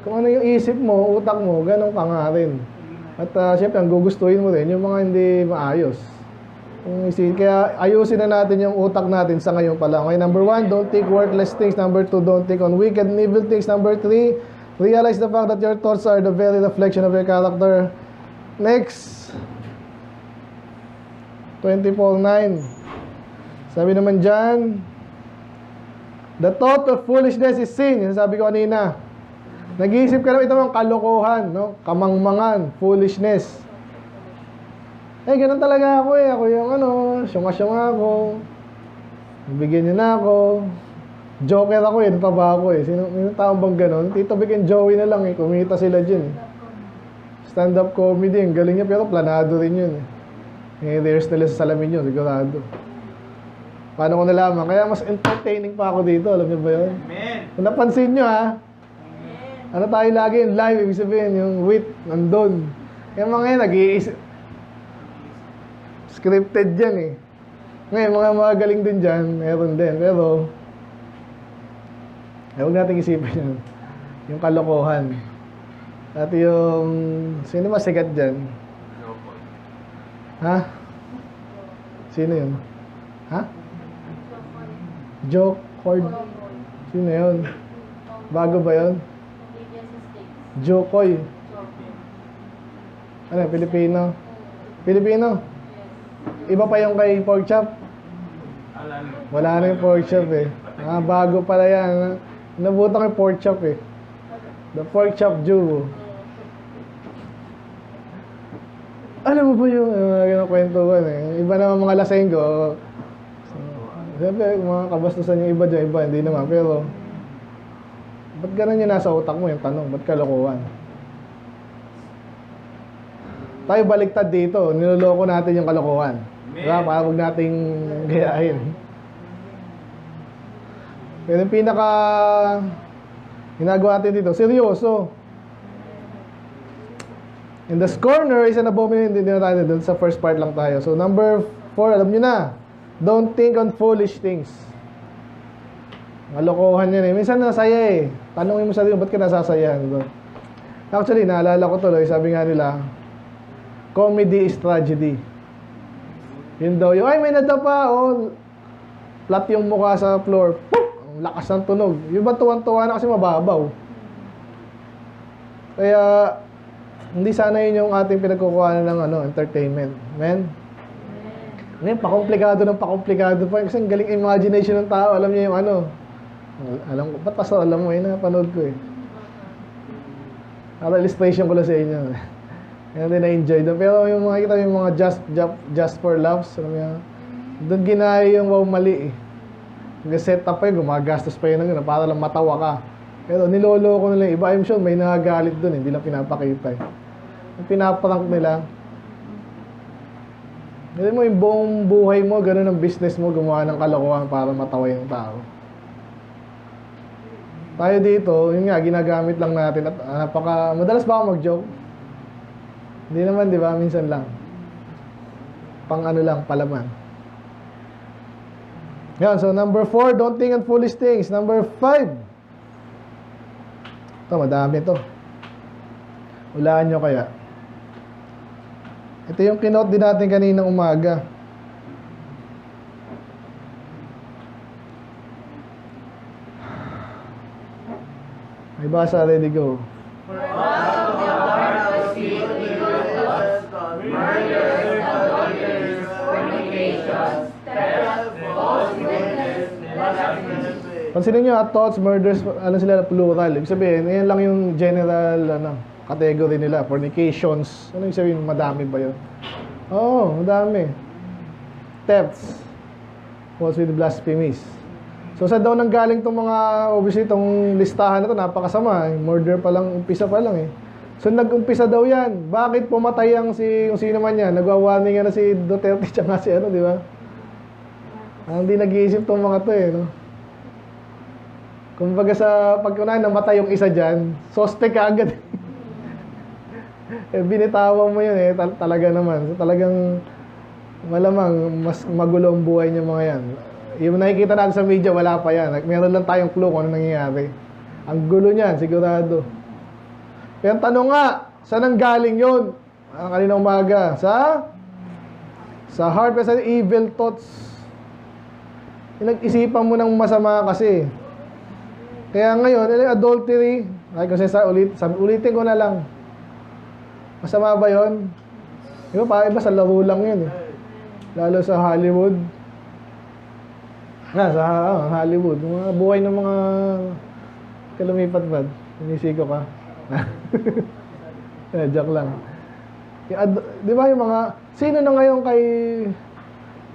Kung ano yung isip mo, utak mo, ganon ka nga rin. At syempre, ang gugustuhin mo rin, yung mga hindi maayos. Kaya ayusin na natin yung utak natin sa ngayon pa lang. Okay, number 1, don't think worthless things. Number 2, don't think on wicked and evil things. Number 3, realize the fact that your thoughts are the very reflection of your character. Next, 24:9. Sabi naman dyan, the thought of foolishness is sin. Yung sabi ko kanina. Nag-iisip ka lang ito ng kalokohan, no? Kamangmangan, foolishness. Ganun talaga ako eh. Ako yung syunga-syunga ako. Bigyan niyo na ako. Joker ako eh. Ano pa ba ako eh? Sino tao bang ganun? Tito Vic and Joey na lang eh. Kumita sila dyan eh. Stand-up comedy. Ang galing niya pero planado rin yun eh. There's nila sa salamin yun. Sigurado. Paano ko nalaman? Kaya mas entertaining pa ako dito. Alam niyo ba yun? Amen. Kung napansin nyo ha. Ano tayo lagi yung live. Ibig sabihin yung wit nandun. Yung mga yan nag-iisip. Scripted yan eh. Ngayon, mga magaling din dyan, meron din. Pero, huwag natin isipin yan. Yung kalokohan. At yung, sino masigat dyan? Ha? Sino yun? Ha? Joke Cord. Sino yun? Bago ba yun? Jokoy. Ano, Pilipino? Pilipino? Iba pa yung kay pork chop? Wala na yung pork chop eh. Bago pala yan. Nabutan ko yung pork chop eh. The pork chop Jew. Alam mo ba yung ganang kwentuhan eh. Iba naman mga lasenggo. Siyempre, mga kabastusan yung iba dyan, iba hindi naman. Pero, ba't ganun yung nasa utak mo yung tanong? Ba't kalokohan? Tayo baliktad dito, niloloko natin yung kalokohan. Diba? Para huwag nating gayahin. Pero yung pinaka ginagawa natin dito, seryoso. In the corner is an abomination. Hindi na tayo dun sa first part lang tayo. So number 4, alam nyo na. Don't think on foolish things. Kalokohan yan eh. Minsan nasaya eh. Tanungin mo sa sarili, ba't ka nasasayahan? Actually, naalala ko tuloy, sabi nga nila, comedy is tragedy. Yun daw yung, ay may nadapa, flat yung mukha sa floor. Poof! Ang lakas ng tunog. Yung ba tuwan-tuwa na kasi mababaw. Kaya, hindi sana yun yung ating pinagkukuhanan ng entertainment. Men? Ngayon, pakomplikado ng pakomplikado pa. Kasi ang galing imagination ng tao. Alam niyo yung alam ko, ba't pastor, alam mo, napanood ko eh. Para illustration ko lang sa inyo. Yan din na-enjoy doon. Pero yung mga kita, yung mga just for laughs, doon ginaya yung wow mali eh. Nag-set up pa yun, gumagastos pa yun ng para lang matawa ka. Pero niloloko nila yung iba. I'm sure may nagagalit doon, hindi lang pinapakita eh. Yung pinaprank nila, hindi mo yung buong buhay mo, ganun ang business mo, gumawa ng kalokohan para matawa yung tao. Tayo dito, yun nga, ginagamit lang natin at madalas ba ako mag-joke? Hindi naman, di ba? Minsan lang. Pang lang, palaman. Yan, so number 4, don't think on foolish things. Number 5. Ito, madami ito. Hulaan nyo kaya. Ito yung kinote din natin kaninang umaga. May basa, ready, go. Pansinin nyo, thoughts, murders, sila plural. Ibig sabihin, yan lang yung general category nila. Fornications. Ano yung sabihin, madami ba yun? Oo, madami. Thefts. Falsehood, blasphemies. So, saan daw nanggaling itong mga, obviously, itong listahan na ito, napakasama. Murder pa lang, umpisa pa lang eh. So, nag-umpisa daw yan. Bakit pumatay ang kung sino man yan? Nagwa-warning na si Duterte, tsaka si di ba? Hindi nag-iisip itong mga to eh, no? Kumbaga sa pagkunahan, namatay yung isa dyan, suspect ka agad. Binitawan mo yun eh, talaga naman. So, talagang malamang mas magulo ang buhay niya mga yan. Yung nakikita natin sa media, wala pa yan. Meron lang tayong clue kung ano nangyayari. Ang gulo niyan, sigurado. Pero tanong nga, saan ang galing yun? Kanina umaga, sa heart, sa evil thoughts. Pinag-isipan mo ng masama kasi. Kaya ngayon, adultery, like kasi ulitin ko na lang. Masama ba yun? Iba sa laro lang yun eh. Lalo sa Hollywood. Sa Hollywood, mga buhay ng mga kalumipat-pad. Sinisiko ka. Joke lang. Di ba yung mga, sino na ngayon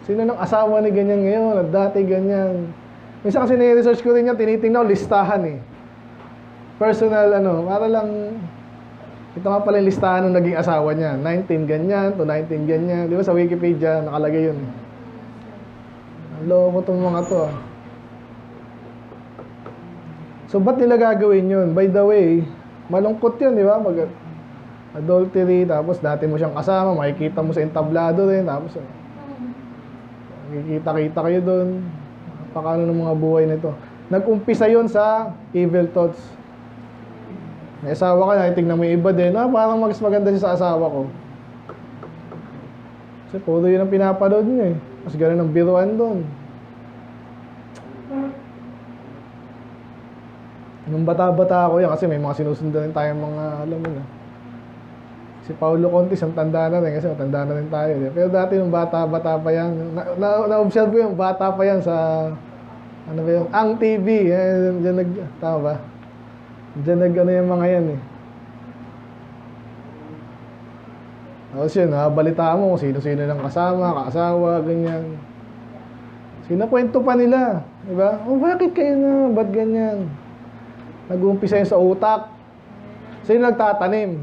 sino ng asawa ni ganyan ngayon at dati ganyan. Minsan kasi nire-research ko rin yan, tinitingnan ko, listahan eh. Personal para lang, ito nga pala yung listahan ng naging asawa niya. 19 ganyan to 19 ganyan. Di ba sa Wikipedia, nakalagay yun. Ang loko itong mga to ah. So, ba't nila gagawin yun? By the way, malungkot yun, di ba? Pag adultery, tapos dati mo siyang kasama, makikita mo sa entablado rin, tapos makikita-kita kayo doon. Napakano ng mga buhay nito. Nag-umpisa yun sa evil thoughts. May asawa ka, nakitignan mo yung iba din, parang mas maganda siya sa asawa ko. Kasi puro yun ang pinapanood niya eh. Mas ganun ang biruan doon. Nung bata-bata ako yan, kasi may mga sinusundan rin tayong mga, alam mo na. Si Paulo Contis, ang tanda na rin, kasi matanda na rin tayo. Pero dati nung bata-bata pa yan, na-observe ko yung bata pa yan sa, ano ba yun, Ang TV. Diyan tama ba? Diyan yung mga yan eh. Tapos yun, balita mo kung sino-sino ng kasama, kaasawa, ganyan. Sinakwento pa nila. Diba? Oh, bakit kayo na? Ba't ganyan? Nag-uumpisa yun sa utak. Sino nagtatanim?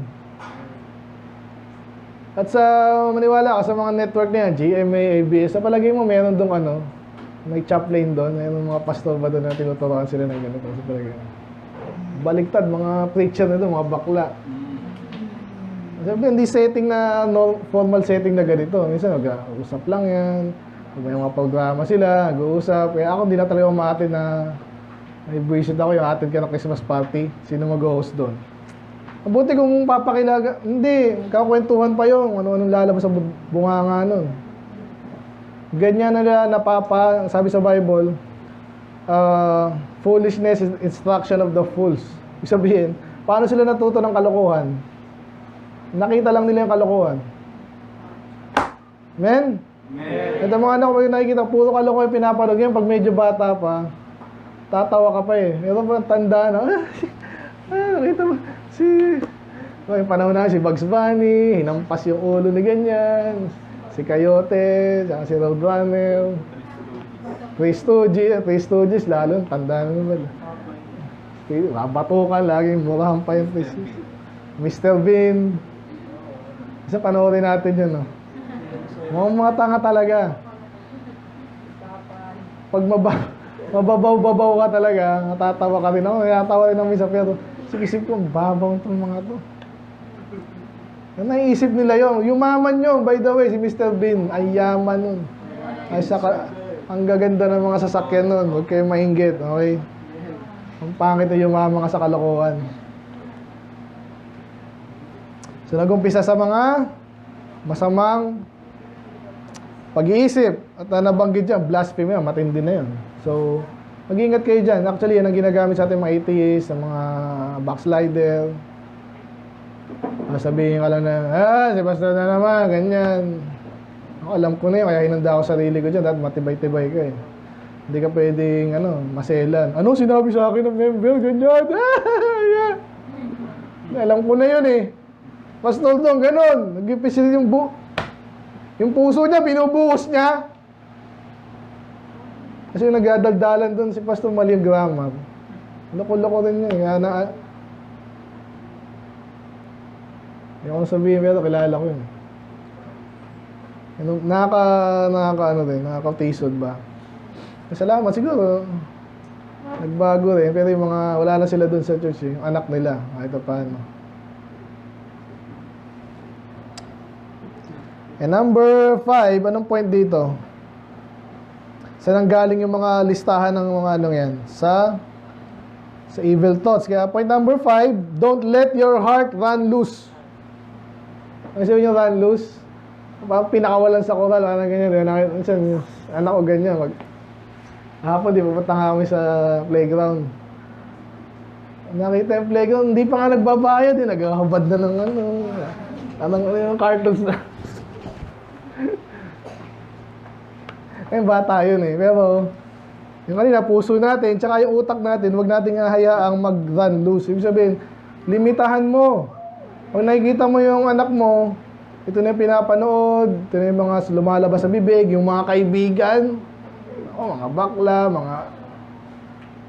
At sa maniwala ka sa mga network na yan, GMA, ABS, sa palagay mo meron dong may chaplain doon, mayroong mga pastor ba doon na tinuturoan sila ng ganito sa palagay mo. Baliktad, mga preacher na doon, mga bakla. Sabi, hindi setting na, formal setting na ganito. Minsan, nag-uusap lang yan. May mga programa sila, nag-uusap. Kaya ako, hindi na talaga umaatin na may buwisit ako yung atin ka ng Christmas party. Sino mag-host doon? Mabuti kung papakilaga. Hindi, kakwentuhan pa yung ano-anong lalabas sa bunganga nun. Ganyan na sabi sa Bible, foolishness is instruction of the fools. Ibig sabihin, paano sila natuto ng kalokohan? Nakita lang nila yung kalokohan. Amen? Amen. Ito mga anak ko yung nakikita, puro kalokohan pinapanood yan. Pag medyo bata pa, tatawa ka pa eh. Meron pa tanda na, nakita mo, yung panahon na si Bugs Bunny, hinampas yung ulo ni ganyan, si Coyote, si Roadrunner, Three Stooges, lalo, tanda na naman. Babatukan, laging burahan pa yung Mr. Bean. Isa panoorin natin yun, no? Mga tanga talaga. Pag mababaw-babaw ka talaga, natatawa ka rin ako, natatawa rin ako minsan, pero isip ko, babaw itong mga to. Naiisip nila yun. Yumaman yun, by the way, si Mr. Bean, ay yaman nun. Ay ang gaganda ng mga sasakyan nun, huwag kayong mainggit, okay? Ang pangit na yumaman ka sa kalokohan. So, nag-umpisa sa mga masamang pag-iisip. At nabanggit dyan, blasphemy, matindi na yun. So, mag-ingat kayo dyan. Actually, yan ang ginagamit sa ating mga atheists, sa mga backslider. Sabihin ka lang na, si pastor na naman, ganyan. Ako, alam ko na yun, kaya hinanda ako sarili ko dyan. Dahil matibay-tibay ka eh. Hindi ka pwedeng, maselan. Ano sinabi sa akin ng member? Ganyan. Yeah. Alam ko na yun eh. Pastor doon, ganun. Nag-ipisil yung puso niya, binubuhos niya. Kasi yung nagdadaldalan doon si Pastor mali yung grammar. Loko-loko rin niya. Hindi ako sabihin, pero kilala ko yun. Nakaka-tisod ba? Salamat, siguro. Nagbago rin, pero yung mga, wala na sila doon sa church, yung anak nila, kahit paano. And number 5, anong point dito? Saan galing yung mga listahan ng mga yan? Sa evil thoughts. Kaya point number 5, don't let your heart run loose. Ano sabi nyo run loose? Pinakawalan sa koral, ano ganyan. Anak ko ganyan. Hapon, di pupunta nga kami sa playground. Nakita yung playground, hindi pa nga nagbabayad. Naghahabad na ng yung cartoons na. Bata yun eh. Pero, Yung kanina, puso natin, tsaka yung utak natin, huwag natin hayaang mag-run loose. Ibig sabihin, limitahan mo. Pag nakikita mo yung anak mo, ito na yung pinapanood, ito na yung mga lumalabas sa bibig, yung mga kaibigan, mga bakla, mga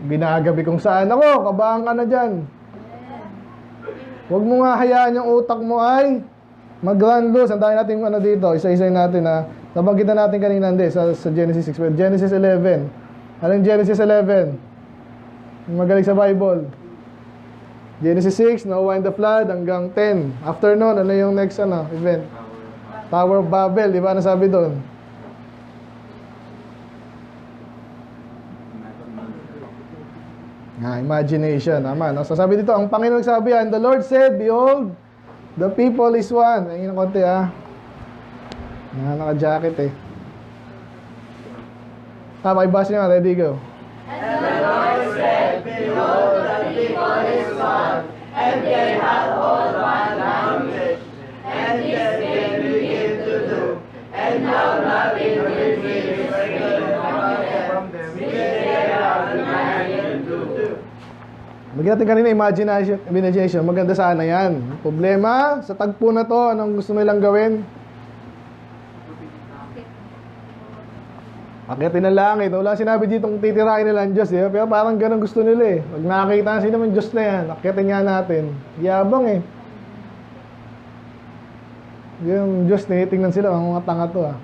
binagabi kung saan. Ako, kabahan ka na dyan. Huwag mo nga hayaan yung utak mo ay mag-run loose. Ang dami natin dito, isa-isa natin ha. Nabanggitan natin kanina sa Genesis 6. Genesis 11. Ano yung Genesis 11? Yung magaling sa Bible. Genesis 6, Noah and the flood, hanggang 10. After nun, ano yung next event? Tower of Babel, di ba? Ano sabi doon? Imagination, naman. No? So sabi dito, ang Panginoon nagsabi, and the Lord said, behold, the people is one. Ayun ang konti naka-jacket Tama, ibasa nyo. Ready, go. And the Lord said, behold, the people is one, and they have all one language. And this they begin to do, and now nothing will be restrained from them, which they have imagined to do. Maganda natin kanina, imagination. Maganda sana yan. Problema, sa tagpo na to, anong gusto nilang gawin? Akitin ng langit. Wala sinabi dito kung titirahin nila ang Diyos. Pero parang ganun gusto nila Pag nakakita na sino naman Diyos na yan, akitin nga natin. Yabang Yung Diyos, tingnan sila. Ang mga tanga to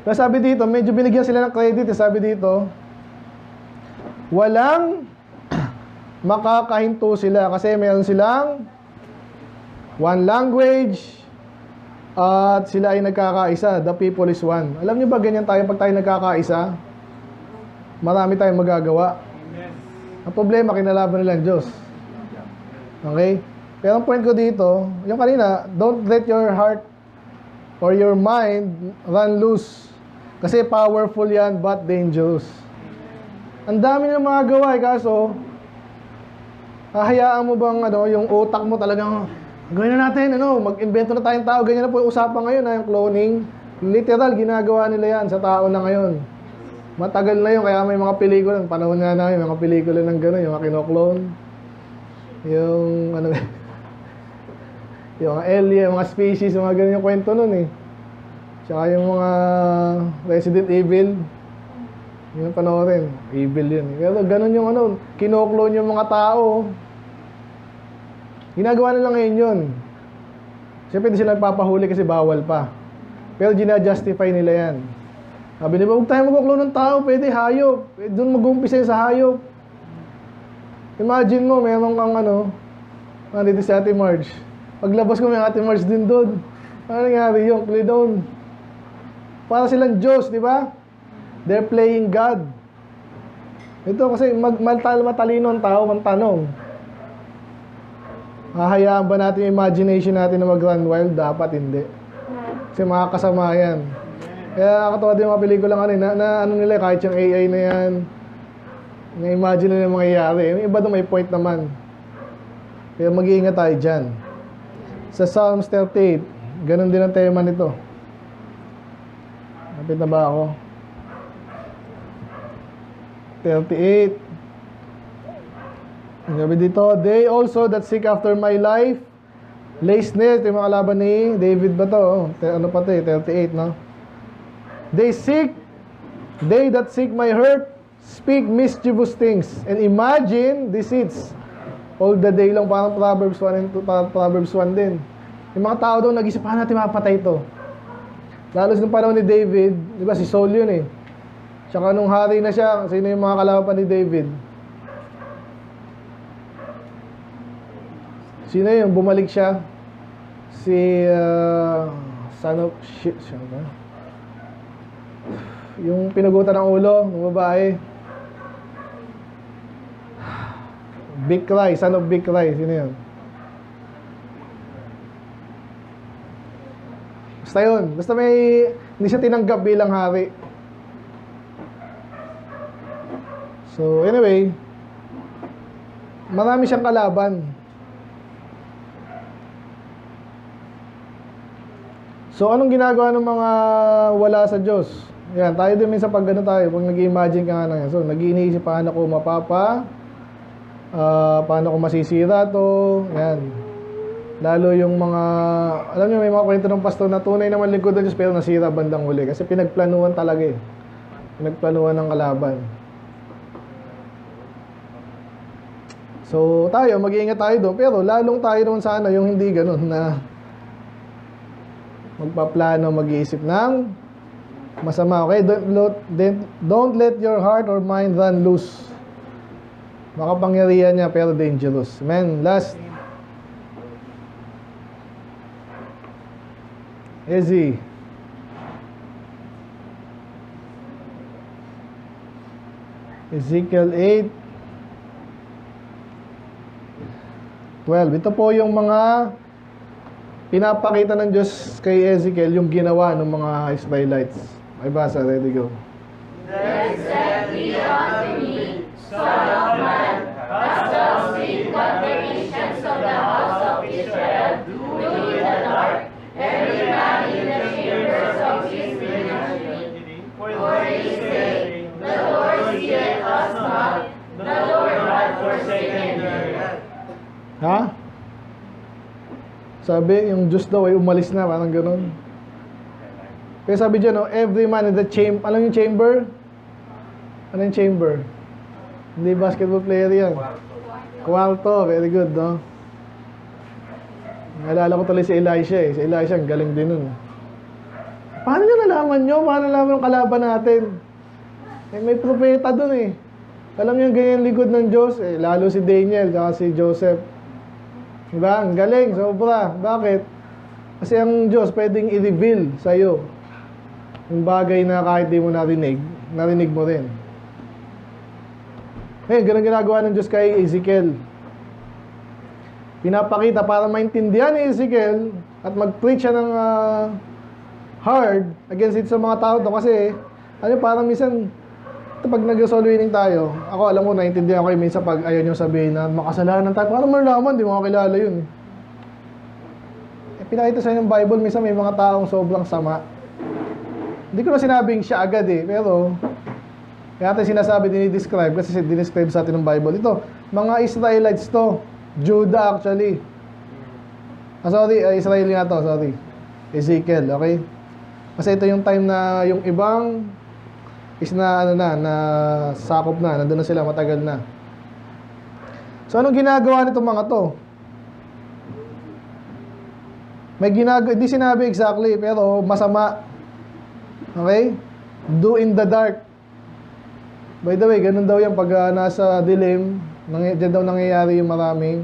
Pero sabi dito, medyo binigyan sila ng credit. Sabi dito, walang makakahinto sila kasi meron silang one language at sila ay nagkakaisa. The people is one. Alam niyo ba ganyan tayo pag tayo nagkakaisa? Marami tayong magagawa. Ang problema, kinalaban nila ang Diyos. Okay? Pero ang point ko dito, yung kanina, don't let your heart or your mind run loose. Kasi powerful yan but dangerous. Ang dami nilang magagawa kaso hahayaan mo bang yung utak mo talagang gawin na natin, mag-invento na tayong tao. Ganyan na po yung usapan ngayon, yung cloning. Literal, ginagawa nila yan sa tao na ngayon. Matagal na yun, kaya may mga pelikula. Panahon nga namin, mga pelikula ng gano'n, yung mga kinoklone. Yung, yung mga alien, mga species, mga ganyan yung kwento nun Tsaka yung mga Resident Evil. Yung panoorin, evil yun. Pero gano'n yung kinoklone yung mga tao. Ginagawa nila ngayon yun. Siyempre hindi sila nagpapahuli kasi bawal pa. Pero gina-justify nila yan. Sabi nila, huwag tayo mag-uklon ng tao, pwede hayop. Doon mag-umpisa sa hayop. Imagine mo, meron kang dito si Ate Marge. Paglabas ko may Ate Marge din doon. Ano nangyari yung play down? Para silang Diyos, di ba? They're playing God. Ito kasi matalino ang tao, ang tanong. Hahayaan ba natin yung imagination natin na mag-run wild? Dapat hindi. Kasi makakasama yan. Kaya nakakatawa din yung mga pelikula na nila, kahit yung AI na yan, na-imagine nila yung mangyayari. Yung iba doon may point naman. Kaya mag-iingat tayo dyan. Sa Psalms 38, ganun din ang tema nito. Napit na ba ako? 38. Sabi dito, they also that seek after my life lay snares. Yung mga kalaban ni David ba to? 38, no? They that seek my hurt speak mischievous things and imagine deceits all the day long. Parang Proverbs 1 and 2, Proverbs 1 din. Yung mga tao doon nag-isip, natin mapatay ito. Lalo nung panahon ni David, di ba si Saul yun Tsaka nung hari na siya, sino yung mga kalaban ni David? Sino yung bumalik siya? Si son of shit siya ba? Yung pinagutan ng ulo ng babae. Bikray, son of Bikray. Sino yun? Basta yun. Basta hindi siya tinanggap bilang hari. So anyway, marami siyang kalaban. So, anong ginagawa ng mga wala sa Diyos? Yan, tayo din minsan pag gano'n tayo, pag nag-imagine ka nga na yan. So, nag-iisip paano ko paano ko masisira to. Yan. Lalo yung mga, alam niyo, may mga kwento ng pastor na tunay naman lingkod ng Diyos pero nasira bandang huli. Kasi pinagplanuhan talaga eh. Pinagplanuhan ng kalaban. So, tayo, mag-iingat tayo doon. Pero lalong tayo naman sana yung hindi ganun na magpaplano, mag-iisip ng masama. Okay? Don't let your heart or mind run loose. Makapangyarihan niya pero dangerous. Amen. Last. Easy. Ezekiel 8:12. Ito po yung mga pinapakita ng Diyos kay Ezekiel, yung ginawa ng mga Israelites. Ay basa, ready, go. Then said he unto me, Son of man, hast thou seen what the ancients of the house of Israel do in the dark, every man in the chambers of his ministry? For they say, The Lord seeth us not, the Lord hath forsaken the earth. Ha? Sabi, yung Diyos daw ay umalis na, parang ganun. Kaya sabi dyan, no, every man in the chamber. Alam yung chamber? Ano yung chamber? Hindi basketball player yan. Kwarto, very good, no? Naalala ko tuloy si Elisha eh. Si Elisha, ang galing din nun. Paano nyo nalaman nyo? Paano nalaman yung kalaban natin? Eh, may propeta dun eh. Alam nyo yung ganyan likod ng Diyos? Eh, lalo si Daniel, saka si Joseph. Diba? Ang galing, sobra. Bakit? Kasi ang Diyos pwedeng i-reveal sa'yo yung bagay na kahit di mo narinig mo rin. Ngayon, ganun ginagawa ng Diyos kay Ezekiel. Pinapakita para maintindihan ni Ezekiel at mag-preach siya ng hard against it sa mga tao to. Kasi, ano, parang minsan, pag nag-soul winning tayo, ako alam ko, naiintindihan ko kayo minsan pag ayaw nyo sabihin na makasalanan tayo. Parang malaman, di mo kakilala yun. Eh, pinakita sa inyo ng Bible, minsan may mga taong sobrang sama. Hindi ko na sinabing siya agad eh, pero kaya natin sinasabi, dinidescribe, kasi dinidescribe sa atin ng Bible. Ito, mga Israelites to. Judah actually. Israeli nga to, sorry. Ezekiel, okay? Kasi ito yung time na yung ibang is na sakop na, nandun na sila, matagal na. So anong ginagawa nitong mga to? May ginagawa, hindi sinabi exactly, pero masama. Okay? Do in the dark. By the way, ganun daw yan pag nasa dilim, dyan daw nangyayari yung maraming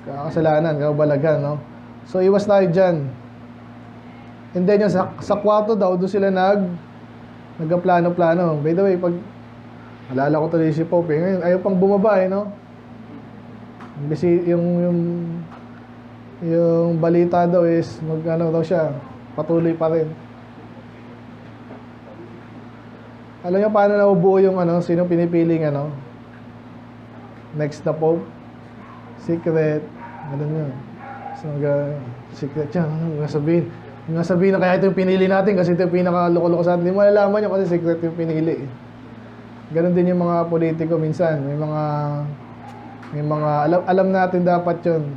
kasalanan, kabalagan, no? So iwas tayo dyan. And then yung sa kwarto daw, doon sila nagplano-plano. By the way, pag alala ko tuloy si Pope, ngayon ayaw pang bumaba eh, no? Kasi yung balita daw is daw siya, patuloy pa rin. Alam niyo paano nabubuo yung sino pinipiling next na Pope? Secret. Ganun yun. So, secret siya. Nga sabihin na kaya ito yung pinili natin kasi ito yung pinaka-loko-loko sa atin. Hindi mo malalaman yun kasi secret yung pinili. Ganun din yung mga politiko minsan. May mga alam natin dapat yun.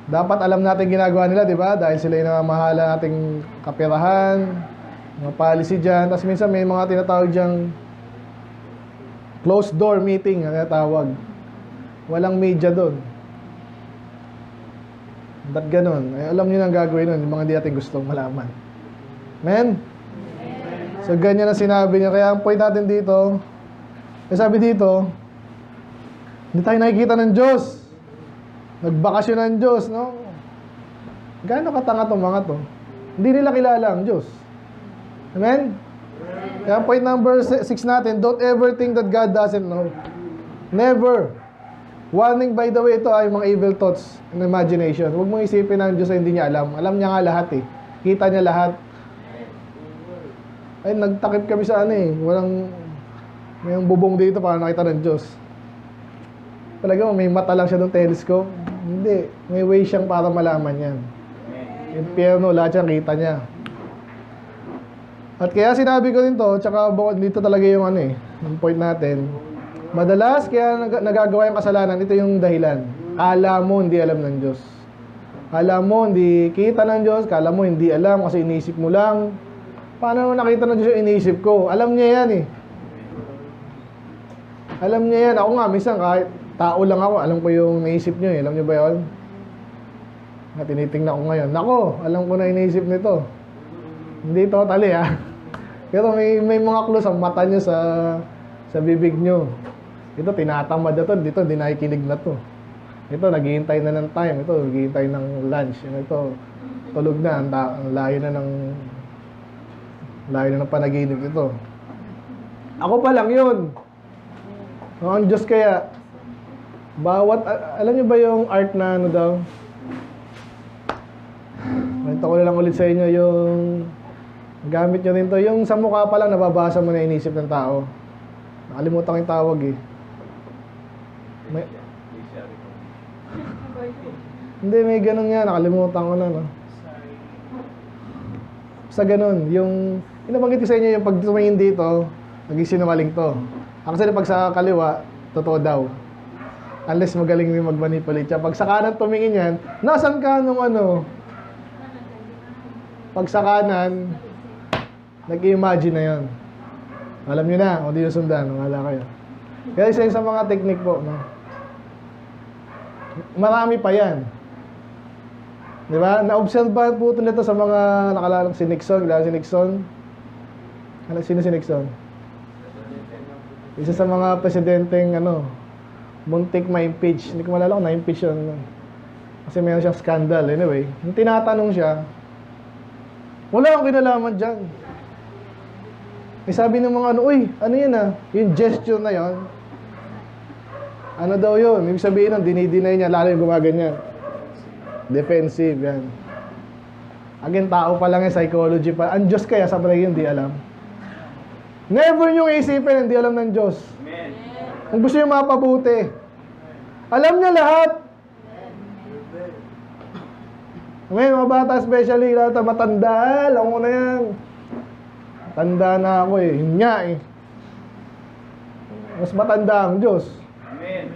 Dapat alam natin ginagawa nila, di ba? Dahil sila yung nangamahala nating kapirahan, mga policy dyan. Tapos minsan may mga tinatawag dyang closed door meeting, ang tawag. Walang media doon. Ba't ganun? Eh, alam nyo na ang gagawin nun, yung mga di natin gustong malaman. Amen? So, ganyan ang sinabi niya. Kaya ang point natin dito, sabi dito, hindi tayo nakikita ng Diyos. Nagbakasyon ng Diyos, no? Gaano katanga itong mga to? Hindi nila kilala ang Diyos. Amen? Kaya point number 6 natin, don't ever think that God doesn't know. Never. Warning, by the way, ito ay mga evil thoughts and imagination. Huwag mong isipin na ang Diyos ay hindi niya alam. Alam niya nga lahat eh. Kita niya lahat. Ay, nagtakip kami sa may bubong dito para nakita ng Diyos. Talaga may mata lang siya ng telescope. Hindi. May way siyang para malaman yan. Impyerno, lahat yan kita niya. At kaya sinabi ko rin to, tsaka dito talaga yung yung point natin. Madalas kaya nagagawa yung kasalanan, ito yung dahilan. Kala mo hindi alam ng Diyos. Kala mo hindi kita ng Diyos, kala mo hindi alam kasi iniisip mo lang. Paano mo nakita ng Diyos yung iniisip ko? Alam niya yan Alam niya yan. Ako nga, minsan kahit tao lang ako, alam ko yung naisip niyo Alam niyo ba yun? Tinitingnan ko ngayon. Nako, alam ko na iniisip nito. Hindi totally Pero may mga clues ang mata niyo sa bibig niyo. Ito tinatamad na to, dito hindi nakikinig na to. Ito naghihintay na ng time, ito naghihintay ng lunch. Ito tulog na, ang layo na ng panaginip ito. Ako pa lang 'yun. Ang Diyos kaya alam niyo ba yung art na daw? Ito ko lang ulit sa inyo yung gamit nyo rin to. Yung sa mukha pa lang, nababasa mo na inisip ng tao. Nakalimutan ko yung tawag Hindi, may ganun nga. Nakalimutan ko na, no? Sa ganun, yung nabanggit ko sa inyo, yung pag tumingin dito, nag-isinungaling to. Actually, pag sa kaliwa, totoo daw. Unless magaling rin mag-manipulate siya. Pag sa kanan tumingin yan, nasan ka nung Pag sa kanan, nag-i-imagine na yun. Alam nyo na, kung di nyo sundan, wala kayo. Kaya isa sa mga technique po, no? Marami pa yan. Di ba? Na-obserbahan po ito nito sa mga nakalalang si Nixon. Kailangan si Nixon. Sino si Nixon? Isa sa mga presidenteng, muntik ma-impeach. Hindi ko malala kung na-impeach yun. Kasi mayroon siyang scandal. Anyway, yung tinatanong siya, wala akong kinalaman dyan. Sabi ng mga uy, ano yun yung gesture na yun, ano daw yun? Ibig sabihin nun, dinideny niya, lalo yung gumaganyan. Defensive, yan. Again, tao pa lang psychology pa. Ang Diyos kaya, sabi yun, hindi alam. Never nyo isipin, hindi alam ng Diyos. Amen. Kung gusto nyo mapabuti, alam niya lahat. Ngayon, mga bata especially, lahat matanda, alam ko na yan. Tanda na ako Yun nga Mas matanda ang Diyos. Amen.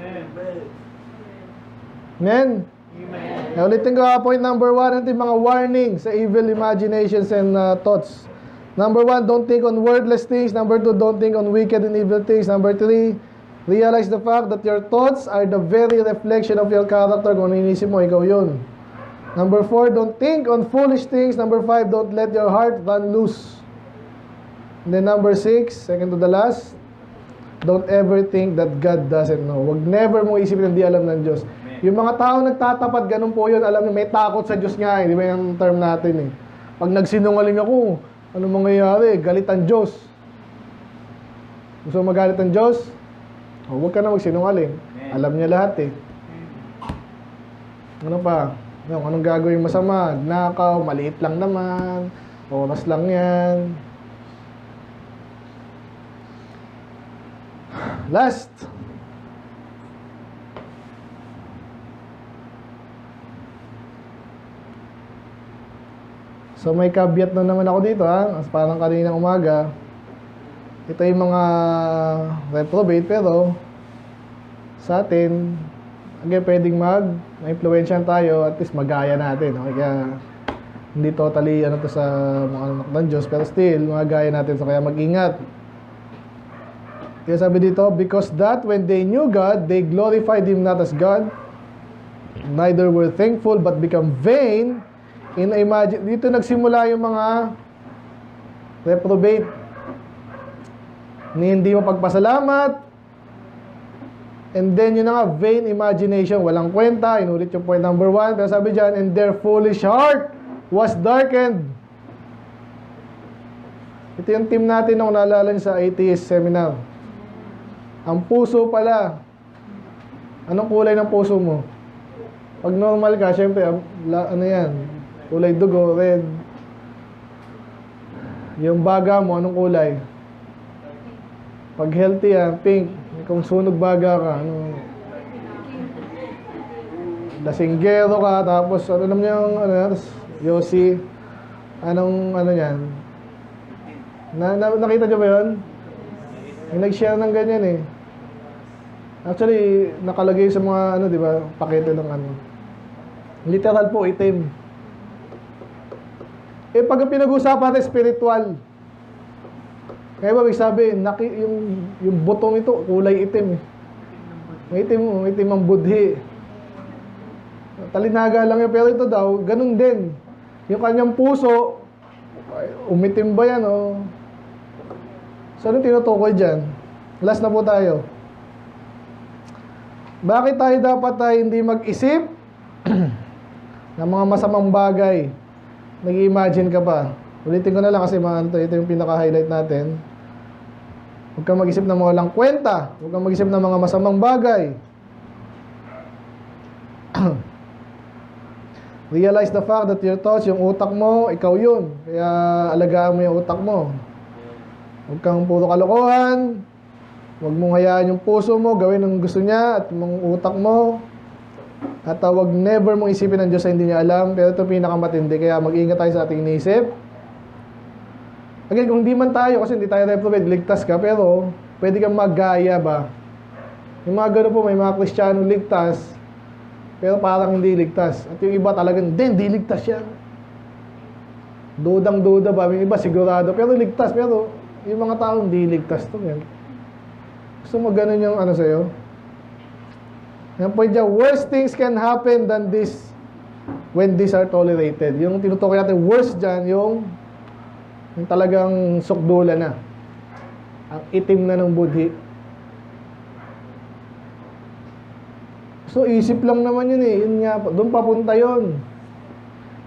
Amen. Amen. Ulitin ko point number 1, ito yung mga warning sa evil imaginations and thoughts. Number 1, don't think on wordless things. Number 2, don't think on wicked and evil things. Number 3, realize the fact that your thoughts are the very reflection of your character. Kung inisip mo, ikaw yun. Number 4, don't think on foolish things. Number 5, don't let your heart run loose. And then number 6, second to the last, don't ever think that God doesn't know. Wag never mo isipin na hindi alam ng Diyos. Amen. Yung mga tao nagtatapat, ganun po yun. Alam niyo, may takot sa Diyos nga Di ba yung term natin Pag nagsinungaling ako, ano mangyayari? Galit ang Diyos. Gusto mo magalit ang Diyos? Huwag ka na magsinungaling. Amen. Alam niya lahat Ano pa? Anong gagawin masama? Nakaw, maliit lang naman. Oras lang yan. Last. So may caveat na naman ako dito parang kaninang umaga. Ito yung mga reprobate pero sa atin pwedeng ma-influensyan tayo at least magaya natin. Okay? Kaya hindi totally to sa mga anak ng Diyos pero still magaya natin so kaya mag-ingat. Kaya sabi dito, because that when they knew God, they glorified Him not as God, neither were thankful, but become vain in imagine. Dito nagsimula yung mga reprobate. Hindi mo pagpasalamat, and then yun na nga, vain imagination, walang kwenta. Inulit yung point number 1. Pero sabi dyan, and their foolish heart was darkened. Ito yung team natin nung naalala sa atheist seminar. Ang puso pala. Anong kulay ng puso mo? Pag normal ka, syempre, ano yan? Kulay dugo, red. Yung baga mo, anong kulay? Pag healthy yan, pink. Kung sunog baga ka, lasinggero ka, tapos, ano naman yung, Yossi, anong, yan? Nakita nyo ba yun? Yung nag-share ng ganyan eh. Actually, nakalagay sa mga ano, di ba, pakete ng ano. Literal po, itim. Eh, pag pinag-usapan natin spiritual, kaya ba sabi, yung butong ito, kulay itim eh. Itim ang budhi. Talinaga lang yun, pero ito daw, ganun din. Yung kanyang puso, umitim ba yan o? So, ano tinutukoy dyan? Last na po tayo. Bakit tayo dapat hindi mag-isip ng mga masamang bagay? Nag-i-imagine ka pa. Ulitin ko na lang kasi ito yung pinaka-highlight natin. Huwag kang mag-isip ng mga walang kwenta. Huwag kang mag-isip ng mga masamang bagay. Realize the fact that your thoughts, yung utak mo, ikaw yun. Kaya alagaan mo yung utak mo. Huwag kang puro kalokohan. Huwag mong hayaan yung puso mo, gawin ang gusto niya at yung utak mo. At huwag never mong isipin ng Diyos na hindi niya alam. Pero ito pinakamatindi. Kaya mag-ingat tayo sa ating inisip. Again, kung di man tayo, kasi hindi tayo reprobate, ligtas ka. Pero pwede kang mag-gaya ba? Yung mga gano'n po, may mga Kristiyano ligtas. Pero parang hindi ligtas. At yung iba talagang, hindi ligtas yan. Dudang-duda ba? Yung iba sigurado. Pero ligtas. Pero yung mga tao hindi ligtas to. Yan. Gusto mo ganun yung ano sa'yo? Yung point dyan, worse things can happen than this when these are tolerated. Yung tinutukoy natin, worse dyan, yung talagang sukdula na. Ang itim na ng budhi. So, isip lang naman yun eh. Yun nga, doon papunta yun.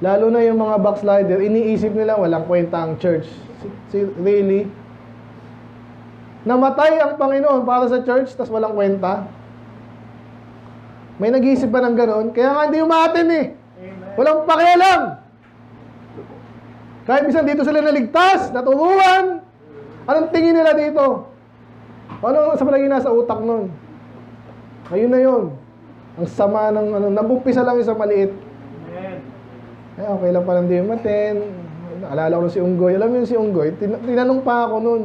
Lalo na yung mga backslider, iniisip nila walang kwenta ang church. Really? Namatay ang Panginoon para sa church, tas walang kwenta? May nag-iisip ba ng gano'n? Kaya nga hindi umatin eh. Walang pakialam. Kahit minsan dito sila naligtas, naturuan. Anong tingin nila dito? Ano sa palagi nasa utak nun? Ayun na yun. Ang sama ng ano, nabumpisa lang yung sa maliit. Eh, okay lang pa hindi umatin. Alala ko si Unggoy. Alam mo yun si Unggoy? Tinanong pa ako nun.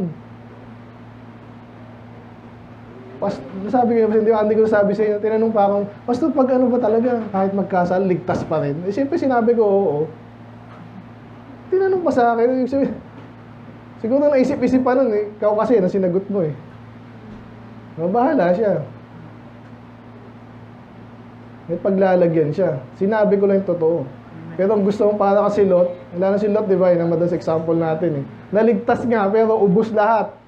Sabi ko, hindi ko sabi sa inyo, tinanong pa akong, Pastor, pag ano ba talaga, kahit magkasal, ligtas pa rin? Eh, siyempre sinabi ko, oo. Tinanong pa sa akin, siguro naisip-isip pa nun eh, ikaw kasi, na sinagot mo eh. Mabahala siya. May paglalagyan siya. Sinabi ko lang yung totoo. Pero ang gusto mong para ka si Lot, wala na si Lot, di ba, yung madalas example natin eh. Naligtas nga, pero ubus lahat.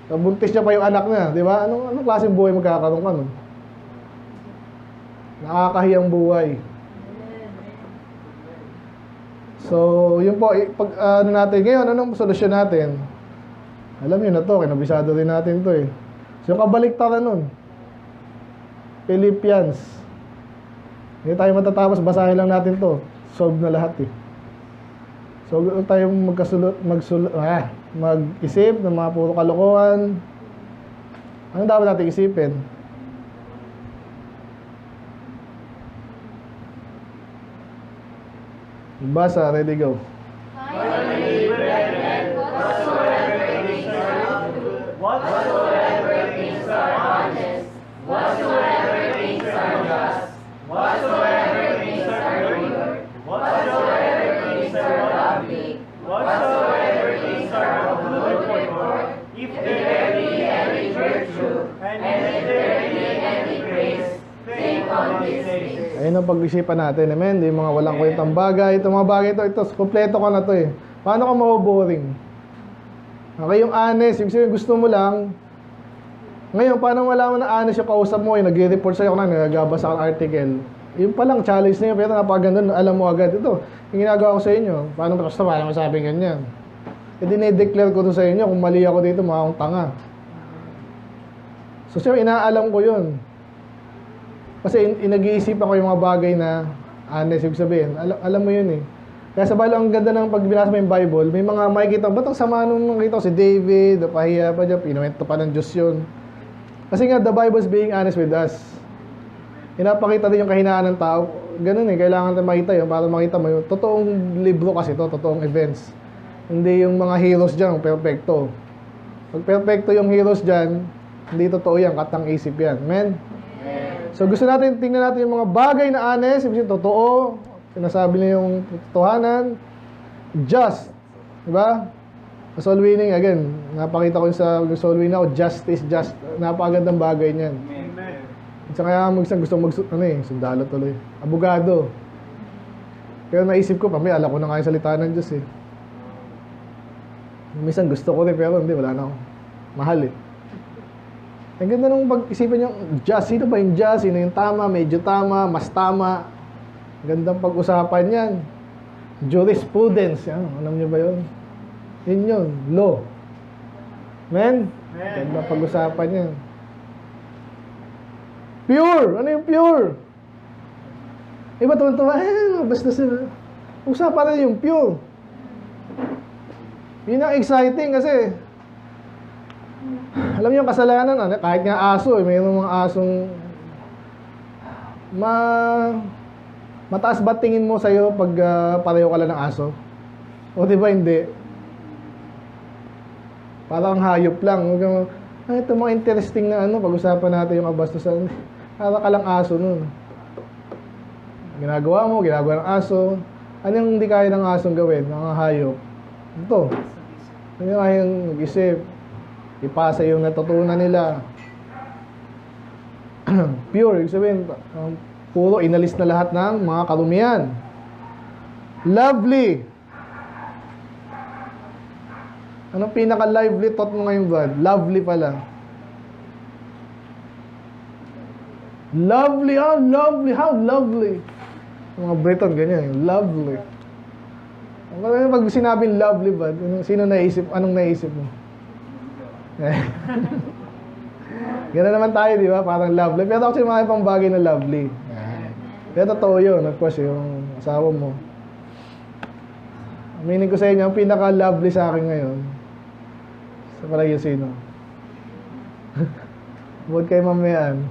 Nabuntis niya pa yung anak niya, di ba? Anong klaseng buhay magkakaroon ka nun? Nakakahiyang buhay. So, yun po, pag ano natin ngayon, anong solusyon natin? Alam niyo na to, kinabisado rin natin to eh. So, yung kabaliktaran nun, Philippians. Hindi tayo matatapos, basahin lang natin to. Solve na lahat eh. So, tayo mag-isip ng mga puro kalokohan. Ano dapat natin isipin? Basa, ready, go. Finally, brethren, whatsoever things are good, whatsoever things are honest, whatsoever things are just, whatsoever things are pure, whatsoever things are lovely, whatsoever things are of good report, if there be any virtue, and if there be any praise, think on these things. Ayun ang pag-isipan natin, amen? Yung mga walang kwentang bagay. Itong mga bagay ito, kompleto ka na to eh. Paano ka maboboring? Okay, yung honest, yung gusto mo lang. Ngayon, paano wala mo na honest yung kausap mo, yung nag-report sa'yo kung nagagabasa ka ng article. Yung palang challenge na yun, pero napagandun, alam mo agad. Ito, yung ginagawa ko sa inyo. Paano masabing ganyan? E dinedeclare ko to sa inyo, kung mali ako dito, mukha akong tanga. So, siyempre, inaalam ko yun. Kasi nag-iisipan ko yung mga bagay na honest, yung sabihin. Alam mo yun eh. Kaya sa balo, ang ganda ng pag binasa mo yung Bible, may mga makikita, ba't ang sama nung makikita ko si David, pahiya pa dyan, pinuwento pa ng Diyos yun. Kasi nga, the Bible is being honest with us. Inapakita din yung kahinaan ng tao. Ganun eh, kailangan natin makita yun para makita mo yung totoong libro kasi to, totoong events. Hindi yung mga heroes dyan, perfecto. Pag perfecto yung heroes dyan, hindi totoo yan, katang isip yan. Amen? So gusto natin, tingnan natin yung mga bagay na honest, ibig sabihin, totoo, sinasabi niya yung totohanan, just, diba? Sa soul winning, again, napakita ko yung sa soul winning ako, justice, just, napakagandang bagay niyan. At saka gusto sundalo tuloy, abogado. Pero naisip ko, pamay, alam ko na nga yung salita ng Diyos eh. Minsan gusto ko rin, pero hindi, wala na ako. Mahal eh. Ang ganda nung pag-isipan nyo, just, sino ba yung just? Sino yung tama, medyo tama, mas tama? Gandang pag-usapan yan. Jurisprudence, yan. Alam nyo ba yun? Yun yun, law. Men? Gandang pag-usapan yan. Pure! Ano yung pure? Iba tuwan-tuwa, basta sila. Usapan na yung pure. Yun ang exciting kasi alam niyo yung kasalanan, kahit nga aso, mayroong mga asong mataas ba tingin mo sa'yo pag pareho ka lang ng aso? O di ba hindi? Parang hayop lang. Ito mga interesting na pag-usapan natin yung kabastusan. Para ka lang aso nun. Ginagawa ng aso. Ano yung hindi kaya ng asong gawin, mga hayop? Ito. Hindi kayang mag-isip. Ipasa yung natutunan nila. Pure, ibig sabihin, puro inalis na lahat ng mga karumihan. Lovely. Anong pinaka-lively thought mo ngayon, Brad? Lovely pala. Lovely, oh, lovely, how lovely. Mga Breton, ganyan, lovely. Pag sinabing lovely, Brad, anong naisip mo? Gano'n naman tayo, di ba? Parang lovely. Pero actually, mga ibang bagay na lovely. Pero totoo yun. Of course, yung asawa mo. Meaning ko sa inyo, ang pinaka-lovely sa akin ngayon, sa palagi sino? Bukod kay Mamayan.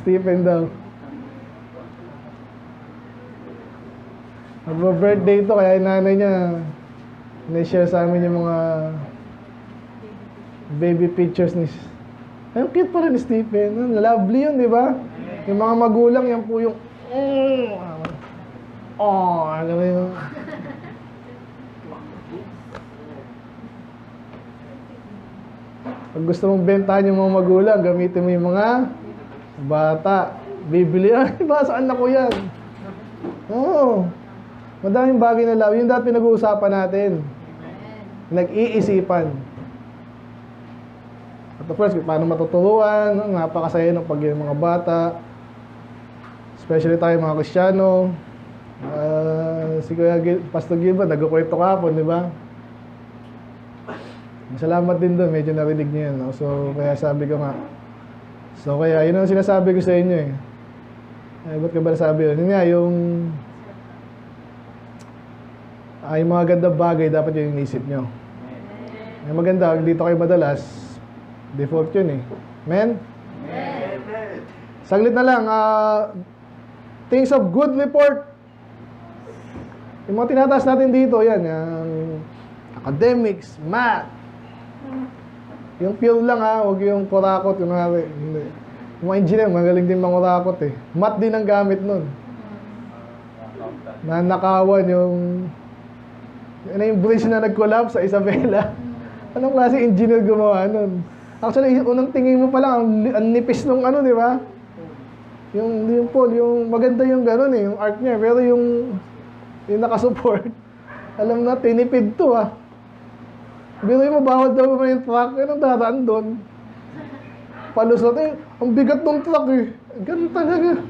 Stephen daw. Mag-birthday to, kaya yung nanay niya na-share sa amin yung mga baby pictures ni... Ay, cute pa rin ni Stephen. Lovely yun, di ba? Yung mga magulang, yan po yung... alam mo yun. Pag gusto mong bentahan yung mga magulang, gamitin mo yung mga bata. Bibili, ba, saan na ko yan? Oo. Madaming bagay na love. Yung dati pinag-uusapan natin. Nag-iisipan. At of course, paano matuturuan. Napakasaya ng pag mga bata. Especially tayo mga Kristiyano. Si Kuya Pastor Gilbert, nagkukwento kahapon, di ba? Salamat din doon. Medyo narinig niyo yan. No? So, kaya sabi ko nga. So, kaya yun ang sinasabi ko sa inyo eh. Ba't ka ba nasabi yun? Yun nga, yung mga gandang bagay dapat yung inisip nyo. Yung maganda, dito kayo madalas, default yun eh. Amen? Saglit na lang, things of good report. Yung mga tinataas natin dito, yan, yung academics, math. Yung pure lang huwag yung kurakot, yung mga engineer, magaling din mga kurakot eh. Math din ang gamit nun. Nanakawan yung yung bridge na nag-collapse sa Isabela. Anong klase engineer gumawa nun? Actually, unang tingin mo pa lang, ang nipis nung di ba? Yung pole, yung maganda yung gano'n eh, yung art niya. Pero yung nakasupport, alam na, tinipid to Biruin mo, bawal daw ba yung truck? Anong dadaan doon? Palusot ang bigat ng truck eh. Ganun talaga.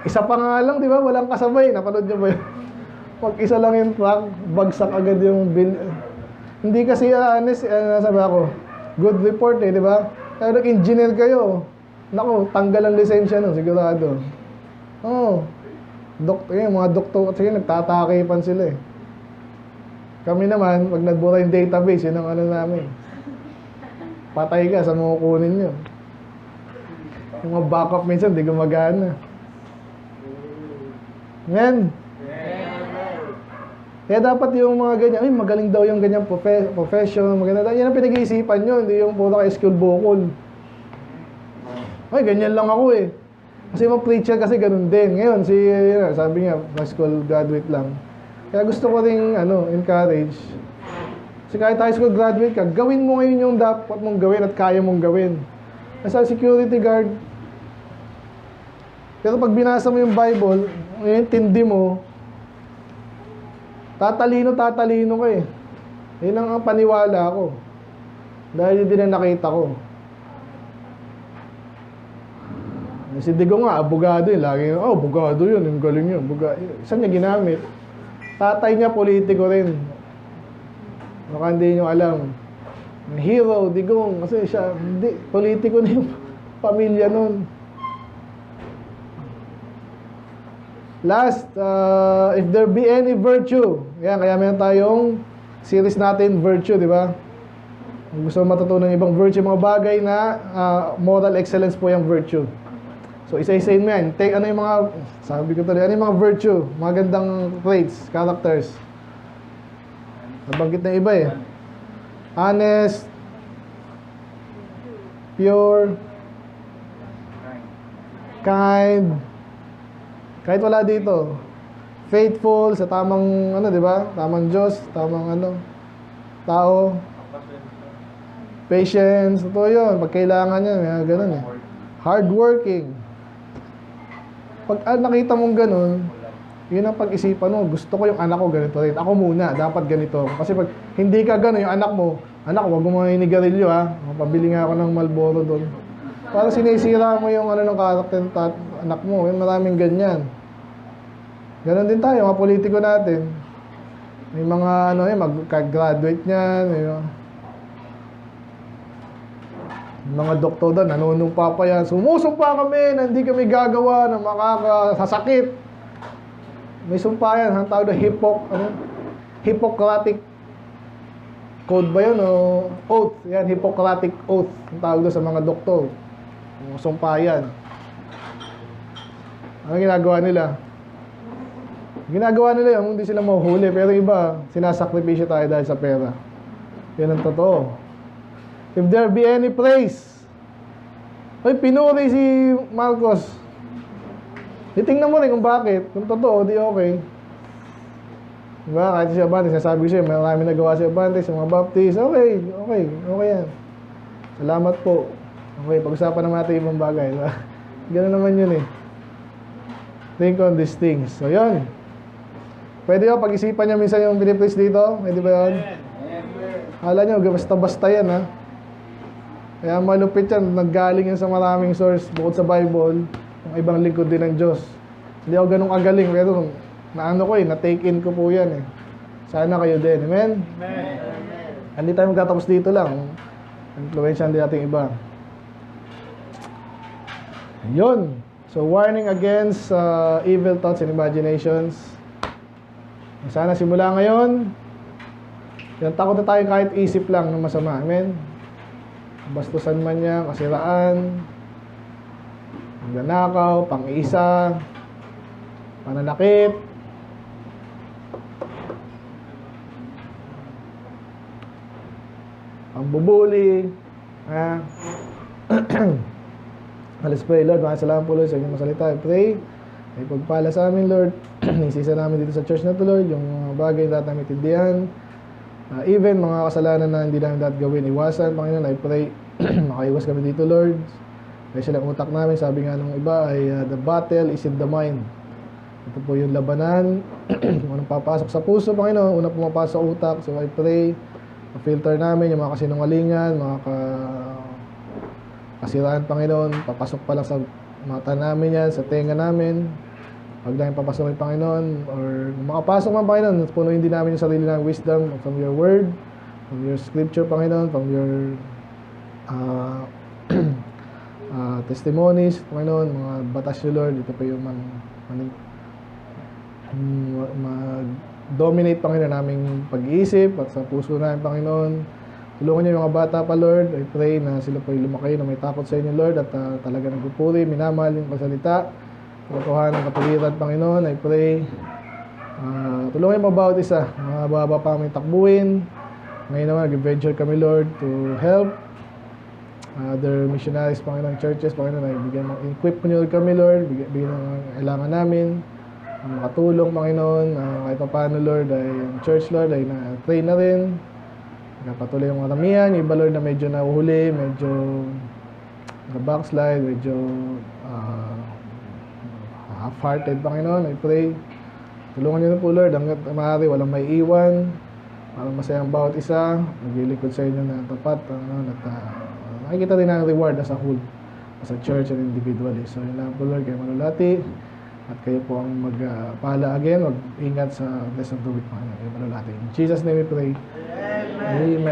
Isa pa nga lang, di ba? Walang kasabay. Napanood niyo ba yun? Pag-isa lang yung truck, bagsak agad yung bill. Hindi kasi, honest, sabi ako, good report di ba? Kaya nag-engineer kayo. Naku, tanggal ang lisensya nun, sigurado. Mga doktor, sige, nagtatakipan sila eh. Kami naman, pag nagbura yung database, yun ang namin. Patay ka sa mga kunin nyo. Yung mga backup minsan, di gumagana. Amen? Kaya dapat yung mga ganyan, ay magaling daw yung ganyang profession, maganda daw. Yan ang pinag-iisipan nyo, hindi yung puro ka-skill bukol. Ay, ganyan lang ako eh. Kasi mga preacher kasi ganun din. Ngayon, sabi niya, high school graduate lang. Kaya gusto ko rin, encourage. Kasi kahit high school graduate ka, gawin mo ngayon yung dapat mong gawin at kaya mong gawin. Nasa security guard. Pero pag binasa mo yung Bible, intindi mo, tatalino ka eh. Yun ang paniwala ko. Dahil yun din ang nakita ko. Si Digo nga, abogado yun. Lagi, abogado yun. Yung galing yun. Saan niya ginamit? Tatay niya, politiko rin. Baka hindi nyo alam. Hero, Digong. Kasi siya, hindi, politiko na yung pamilya nun. Last, if there be any virtue. Yan, kaya meron tayong series natin, virtue, di ba? Kung gusto matutunan ng ibang virtue, mga bagay na moral excellence po yung virtue. So, isa-isayin mo yan. Take, ano yung mga, sabi ko tuloy, ano yung mga virtue, mga gandang traits, characters. Nabanggit na iba eh. Honest, pure, kind, kahit wala dito. Faithful sa tamang di ba? Tamang Diyos, tamang tao. Patience, ito 'yon, pag kailangan niya, ganun eh. Hardworking. Pag nakita mong ganun, yun ang pag-isipan mo, gusto ko yung anak ko ganito rin. Ako muna, dapat ganito. Kasi pag hindi ka ganun, yung anak mo, wag mo maninigarilyo ha. Pabili nga ako ng Marlboro doon. Para sinisira mo yung ng karakter ng anak mo. Yung maraming ganyan. Ganon din tayo, mga politiko natin. May mga magka-graduate niyan. May mga doktor doon, nanunumpa pa yan. Sumusumpa kami na hindi kami gagawa ng makakasasakit. May sumpa yan, ang tawag na Hippocratic Code ba yun? O oath. Yan, Hippocratic Oath. Ang tawag doon sa mga doktor. Sumpa yan. Ano ginagawa nila? Ginagawa nila yung hindi sila mahuhuli. Pero iba, sinasakripisyo tayo dahil sa pera. Yan ang totoo. If there be any praise. Ay, pinuri si Marcos. Titingnan mo rin kung bakit. Kung totoo, di okay. Diba? Kahit si Abante, sinasabi ko siya, marami nagawa si Abante, sa mga Baptist. Okay yan. Salamat po. Okay, pag-usapan naman natin ibang bagay. Diba? Ganoon naman yun eh. Think on these things. So, yun. Pwede yun, pag-isipan nyo minsan yung pinipreach dito. Pwede ba yun? Hala nyo, basta-basta yan ha. Kaya malupit yan. Naggaling yan sa maraming source. Bukod sa Bible, yung ibang lingkod din ng Diyos. Hindi ako ganun kagaling. Pero na-take in ko po yan eh. Sana kayo din. Amen? Hindi tayo magtatapos dito lang. Influensya din natin iba. Yun. So, warning against evil thoughts and imaginations. Sana simula ngayon, takot na tayo kahit isip lang ng masama. Amen? Bastusan man niya, kasiraan, pagnanakaw, pang-iisa, pananakit, pangbubuli, Let's pray, Lord. Maraming salamat po, Lord, sa inyong masalita. I pray, ay pagpala sa amin, Lord. Isisa namin dito sa church na to, Lord, yung mga bagay na natin tindihan. Even mga kasalanan na hindi namin dapat gawin, iwasan. Panginoon, I pray, makaiwas kami dito, Lord. Kasi lang utak namin, sabi nga ng iba, ay the battle is in the mind. Ito po yung labanan. Kung anong papasok sa puso, Panginoon, unang pumapasok sa utak. So I pray, filter namin yung mga kasinungalingan, mga kasiraan, Panginoon, papasok pa lang sa mata namin yan, sa tenga namin. Pag dahil papasok ng Panginoon, or makapasok man, Panginoon, punuin din namin yung sarili ng wisdom from your word, from your scripture, Panginoon, from your testimonies, Panginoon, mga batas nyo, Lord. Ito pa yung mag-dominate, Panginoon, naming pag-iisip at sa puso namin, Panginoon. Tulungan niyo yung mga bata pa, Lord. I pray na sila po lumaki na may takot sa inyo, Lord, at talaga nagpupuri, minamahal yung pagsalita. katotohanan ng kapalitan, Panginoon. I pray, tulungan mo bawat isa, mga baba pa kami takbuhin. Ngayon naman, nag-venture kami, Lord, to help other missionaries, Panginoon, churches, Panginoon, ay bigyan mo, equip mo niyo kami, Lord, bigyan ng kailangan namin, makatulong, Panginoon, kahit pa paano, Lord, ay ang church, Lord, ay na-train na rin, napatuloy yung karamihan, yung iba, Lord, na medyo nahuhuli, medyo na-backslide, medyo half-hearted, Panginoon, I pray, tulungan niyo na po, Lord, hanggat maaari, walang may iwan, para masaya ang bawat isa, maglilingkod sa inyo na tapat, Panginoon, at nakikita din ang reward as a whole, as a church and individually. So, yun lang po, Lord, kayo malulati, at kayo po ang magpahala again, mag-ingat sa rest of the week, Panginoon, kayo malulati. In Jesus' name we pray. Amen.